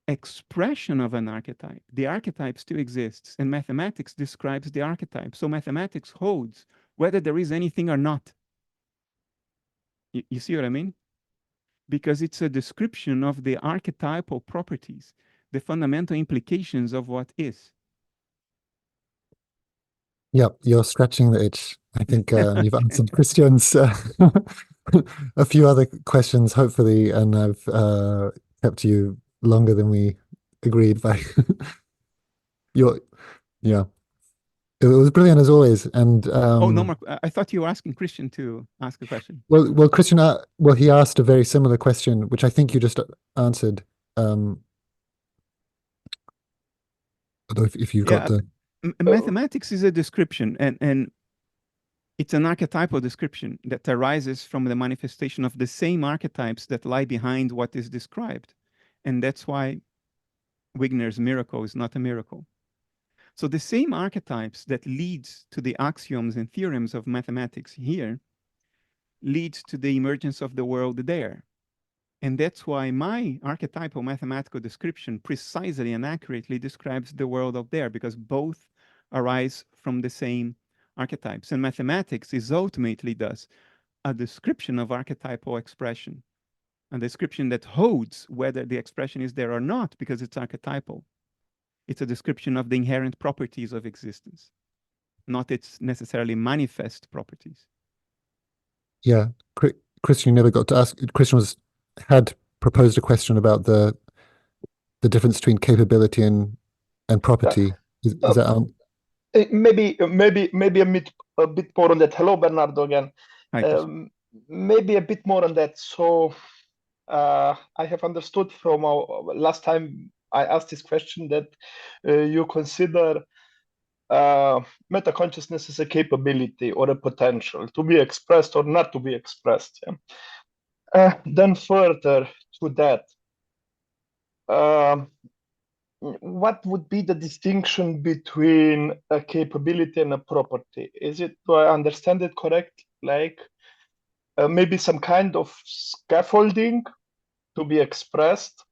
expression of an archetype, the archetype still exists, and mathematics describes the archetype. So mathematics holds whether there is anything or not. You see what I mean? Because it's a description of the archetypal properties, the fundamental implications of what is. Yeah, you're scratching the itch. I think you've answered Christian's a few other questions, hopefully, and I've kept you longer than we agreed by yeah. It was brilliant as always. And oh no, Mark, I thought you were asking Christian to ask a question. Well, Christian, he asked a very similar question, which I think you just answered. Although if you got the mathematics is a description, and it's an archetypal description that arises from the manifestation of the same archetypes that lie behind what is described. And that's why Wigner's miracle is not a miracle. So the same archetypes that leads to the axioms and theorems of mathematics here leads to the emergence of the world there. And that's why my archetypal mathematical description precisely and accurately describes the world out there, because both arise from the same archetypes. And mathematics is ultimately thus a description of archetypal expression, a description that holds whether the expression is there or not because it's archetypal. It's a description of the inherent properties of existence, not its necessarily manifest properties. Yeah, Christian never got to ask. Christian had proposed a question about the difference between capability and property. Is that maybe a bit more on that? Hello, Bernardo again. Hi, maybe a bit more on that. So I have understood from our last time I asked this question that you consider metaconsciousness as a capability or a potential to be expressed or not to be expressed. Yeah? Then further to that, what would be the distinction between a capability and a property? Is it, do I understand it correct? Like maybe some kind of scaffolding to be expressed?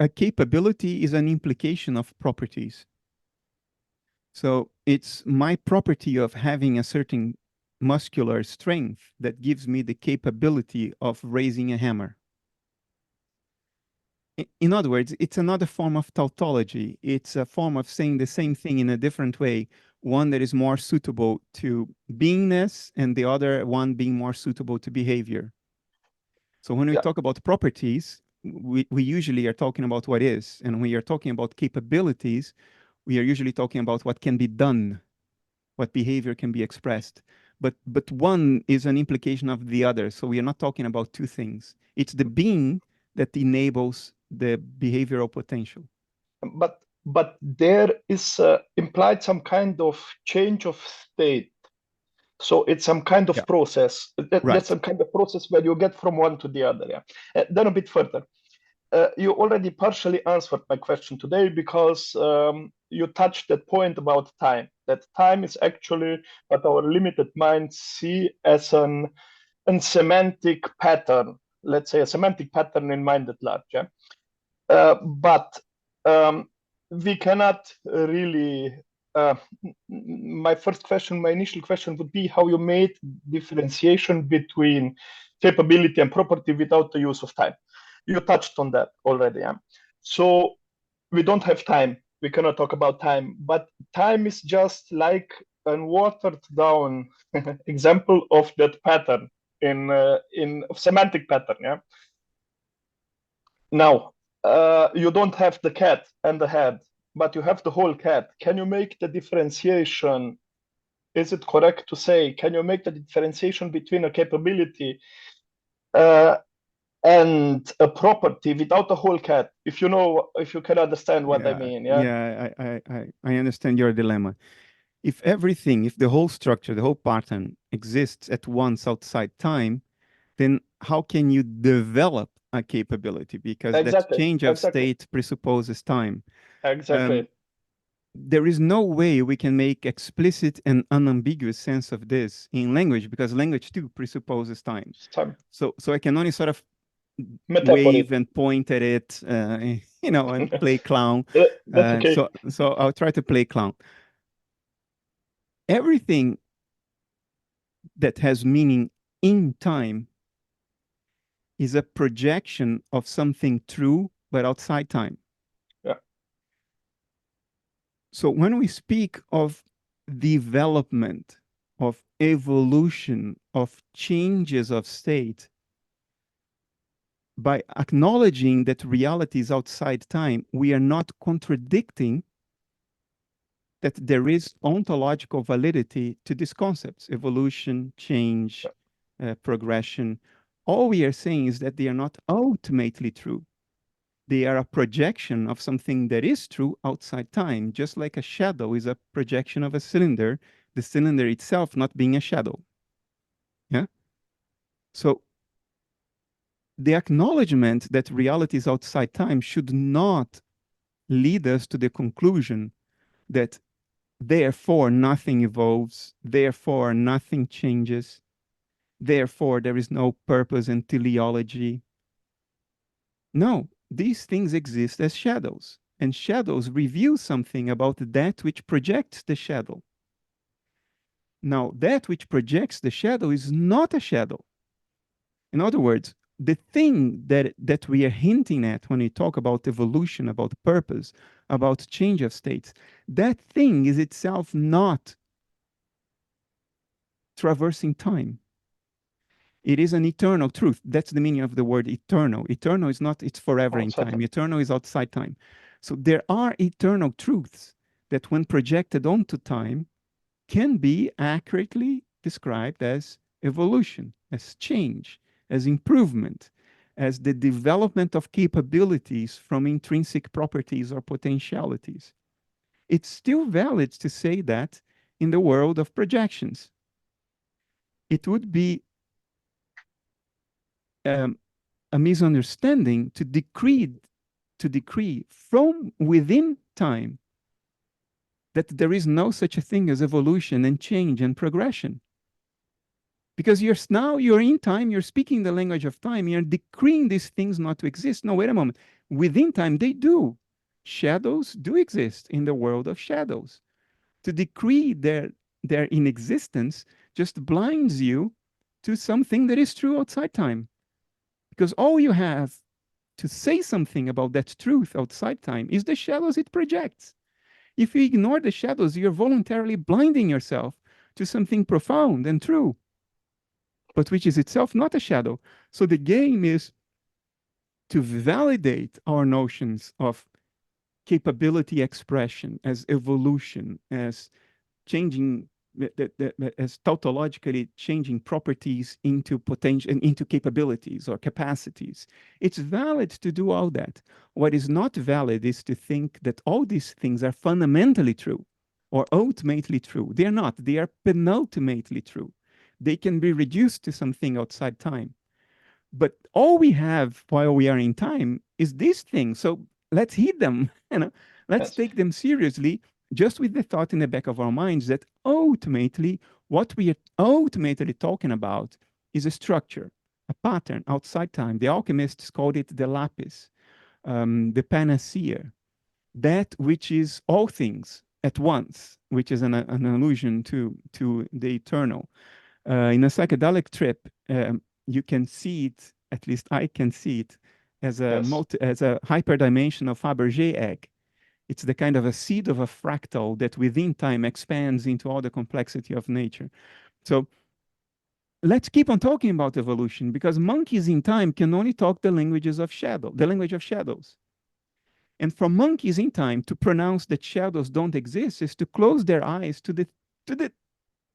A capability is an implication of properties. So it's my property of having a certain muscular strength that gives me the capability of raising a hammer. In other words, it's another form of tautology. It's a form of saying the same thing in a different way, one that is more suitable to beingness and the other one being more suitable to behavior. So when we talk about properties, we usually are talking about what is. And when we are talking about capabilities, we are usually talking about what can be done, what behavior can be expressed. But one is an implication of the other. So we are not talking about two things. It's the being that enables the behavioral potential. But there is implied some kind of change of state. So it's some kind of process. That's some kind of process where you get from one to the other. Yeah. Then a bit further. You already partially answered my question today because you touched that point about time. That time is actually what our limited minds see as a semantic pattern. Let's say a semantic pattern in mind at large. Yeah? But we cannot really my initial question would be how you made differentiation between capability and property without the use of time. You touched on that already. Yeah? So we don't have time. We cannot talk about time, but time is just like a watered down example of that pattern in semantic pattern. Yeah. Now, you don't have the cat and the head, but you have the whole cat. Can you make the differentiation? Is it correct to say, can you make the differentiation between a capability and a property without the whole cat? If you can understand what I mean. Yeah, I understand your dilemma. If the whole structure, the whole pattern exists at once outside time, then how can you develop a capability? Because Exactly. that change of state presupposes time. Exactly. There is no way we can make explicit and unambiguous sense of this in language, because language too presupposes time. So I can only sort of wave and point at it, and play clown. That's okay. So I'll try to play clown. Everything that has meaning in time is a projection of something true, but outside time. Yeah. So when we speak of development, of evolution, of changes of state, by acknowledging that reality is outside time, we are not contradicting that there is ontological validity to these concepts: evolution, change, progression. All we are saying is that they are not ultimately true. They are a projection of something that is true outside time, just like a shadow is a projection of a cylinder, the cylinder itself not being a shadow. Yeah? So the acknowledgement that reality is outside time should not lead us to the conclusion that therefore nothing evolves, therefore nothing changes, therefore there is no purpose and teleology. No, these things exist as shadows, and shadows reveal something about that which projects the shadow. Now, that which projects the shadow is not a shadow. In other words, the thing that we are hinting at when we talk about evolution, about purpose, about change of states, that thing is itself not traversing time. It is an eternal truth. That's the meaning of the word eternal. Eternal is not, it's forever in time. Eternal is outside time. So there are eternal truths that when projected onto time can be accurately described as evolution, as change, as improvement, as the development of capabilities from intrinsic properties or potentialities. It's still valid to say that in the world of projections. It would be a misunderstanding to decree from within time that there is no such a thing as evolution and change and progression. Because you're in time, you're speaking the language of time, you're decreeing these things not to exist. No, wait a moment. Within time, they do. Shadows do exist in the world of shadows. To decree their inexistence just blinds you to something that is true outside time. Because all you have to say something about that truth outside time is the shadows it projects. If you ignore the shadows, you're voluntarily blinding yourself to something profound and true, but which is itself not a shadow. So the game is to validate our notions of capability expression as evolution, as changing, as tautologically changing properties into potential and into capabilities or capacities. It's valid to do all that. What is not valid is to think that all these things are fundamentally true or ultimately true. They are not. They are penultimately true. They can be reduced to something outside time. But all we have while we are in time is these things. So let's heed them. Let's take them seriously, just with the thought in the back of our minds that ultimately, what we are ultimately talking about is a structure, a pattern outside time. The alchemists called it the lapis, the panacea, that which is all things, at once, which is an allusion to the eternal. In a psychedelic trip, you can see it, at least I can see it, as a hyperdimensional Fabergé egg. It's the kind of a seed of a fractal that within time expands into all the complexity of nature. So let's keep on talking about evolution, because monkeys in time can only talk the language of shadows. And for monkeys in time to pronounce that shadows don't exist is to close their eyes to the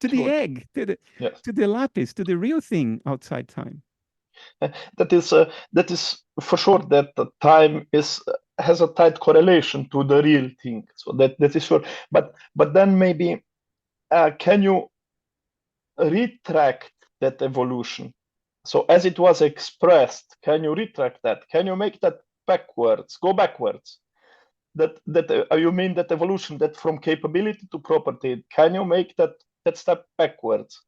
egg, to the lattice, to the real thing outside time. That is for sure that the time has a tight correlation to the real thing. So that is sure. But then maybe can you retract that evolution? So as it was expressed, can you retract that? Can you make that backwards, go backwards? That you mean that evolution, that from capability to property, can you make that step backwards?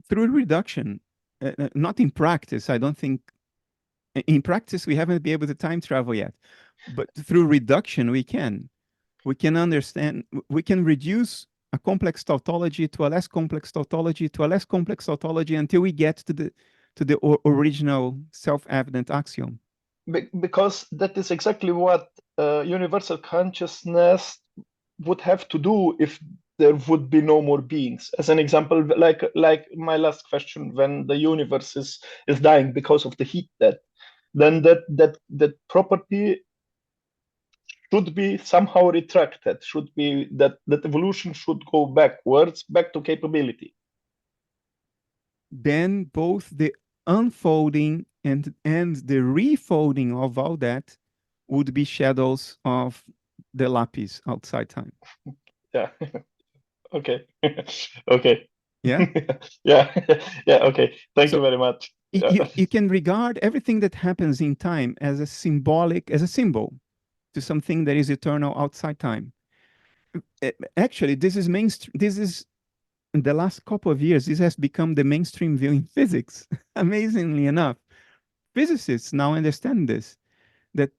Through reduction, not in practice. I don't think, in practice, we haven't been able to time travel yet, but through reduction, we can understand, we can reduce a complex tautology to a less complex tautology to a less complex tautology until we get to the original self-evident axiom. Because that is exactly what universal consciousness would have to do if there would be no more beings. As an example, like my last question, when the universe is dying because of the heat death, then that property should be somehow retracted, should be that evolution should go backwards, back to capability. Then both the unfolding and the refolding of all that would be shadows of the lapis outside time. Yeah. Okay. Okay. Yeah. Yeah. Okay. Thank you very much. You can regard everything that happens in time as a symbol to something that is eternal outside time. Actually, this is in the last couple of years, this has become the mainstream view in physics. Amazingly enough, physicists now understand this, that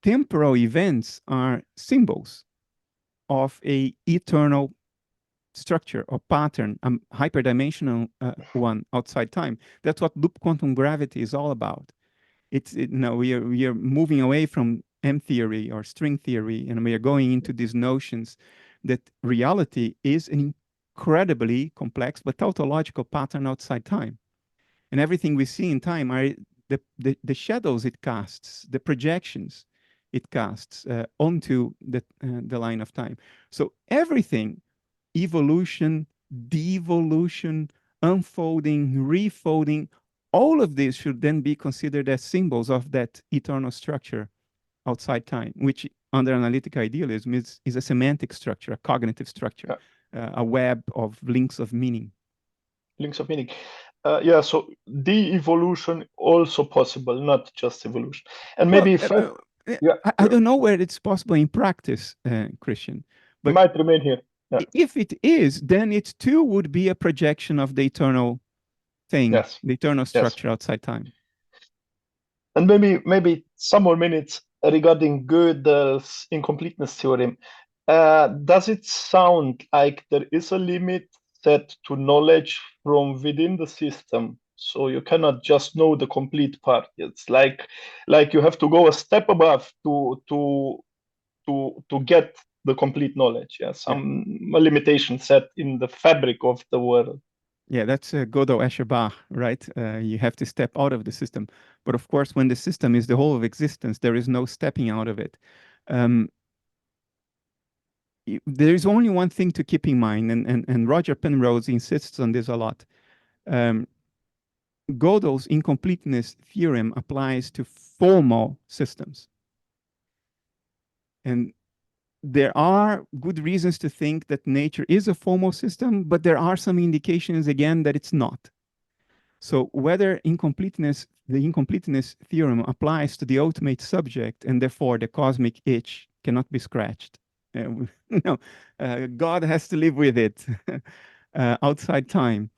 temporal events are symbols of a eternal structure or pattern, a hyperdimensional one outside time. That's what loop quantum gravity is all about. We are moving away from M theory or string theory, and we are going into these notions that reality is an incredibly complex but tautological pattern outside time. And everything we see in time are the shadows it casts, the projections it casts onto the line of time. So everything, evolution, devolution, unfolding, refolding, all of this should then be considered as symbols of that eternal structure outside time, which under analytic idealism is a semantic structure, a cognitive structure, a web of links of meaning. Links of meaning. So de-evolution also possible, not just evolution. And maybe I don't know where it's possible in practice, Christian. But might remain here. Yeah. If it is, then it too would be a projection of the eternal thing, the eternal structure outside time. And maybe some more minutes regarding Gödel's incompleteness theorem. Does it sound like there is a limit set to knowledge from within the system? So you cannot just know the complete part. It's like you have to go a step above to get the complete knowledge. A limitation set in the fabric of the world. Yeah, that's Gödel Escherbach, right? You have to step out of the system. But of course, when the system is the whole of existence, there is no stepping out of it. There is only one thing to keep in mind, and Roger Penrose insists on this a lot. Gödel's incompleteness theorem applies to formal systems. And there are good reasons to think that nature is a formal system, but there are some indications, again, that it's not. So whether the incompleteness theorem applies to the ultimate subject, and therefore the cosmic itch cannot be scratched. God has to live with it outside time,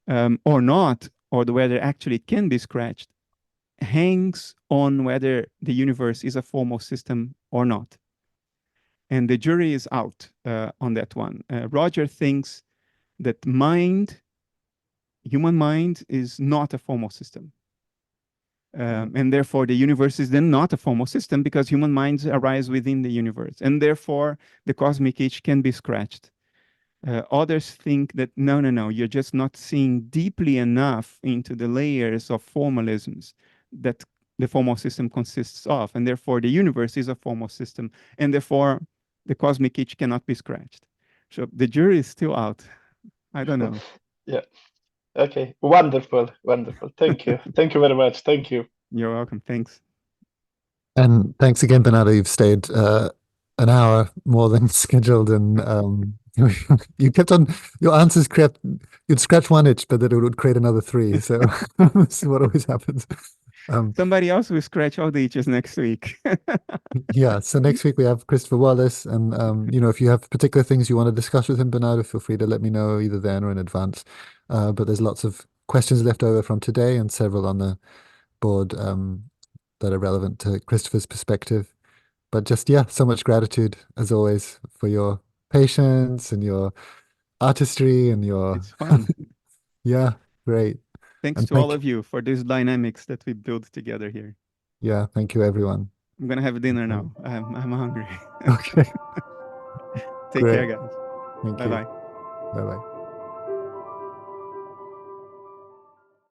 or not, or whether actually it can be scratched, hangs on whether the universe is a formal system or not. And the jury is out on that one. Roger thinks that human mind is not a formal system. And therefore, the universe is then not a formal system because human minds arise within the universe. And therefore, the cosmic age can be scratched. Others think that, no, you're just not seeing deeply enough into the layers of formalisms that the formal system consists of. And therefore, the universe is a formal system. And therefore, the cosmic age cannot be scratched. So the jury is still out. I don't know. Yeah. Okay. Wonderful. Wonderful. Thank you. Thank you very much. Thank you. You're welcome. Thanks. And thanks again, Bernardo. You've stayed an hour more than scheduled, and you kept on your answers crept. You'd scratch one itch, but then it would create another three. So this is what always happens. Somebody else will scratch all the itches next week. Yeah. So next week we have Christopher Wallace, and if you have particular things you want to discuss with him, Bernardo, feel free to let me know either then or in advance. But there's lots of questions left over from today, and several on the board that are relevant to Christopher's perspective. But just, so much gratitude as always for your patience and your artistry and your... It's fun. Yeah, great. Thanks to all of you for these dynamics that we build together here. Yeah, thank you, everyone. I'm going to have dinner now. I'm hungry. Okay. Take care, guys. Thank you. Bye-bye. Bye-bye.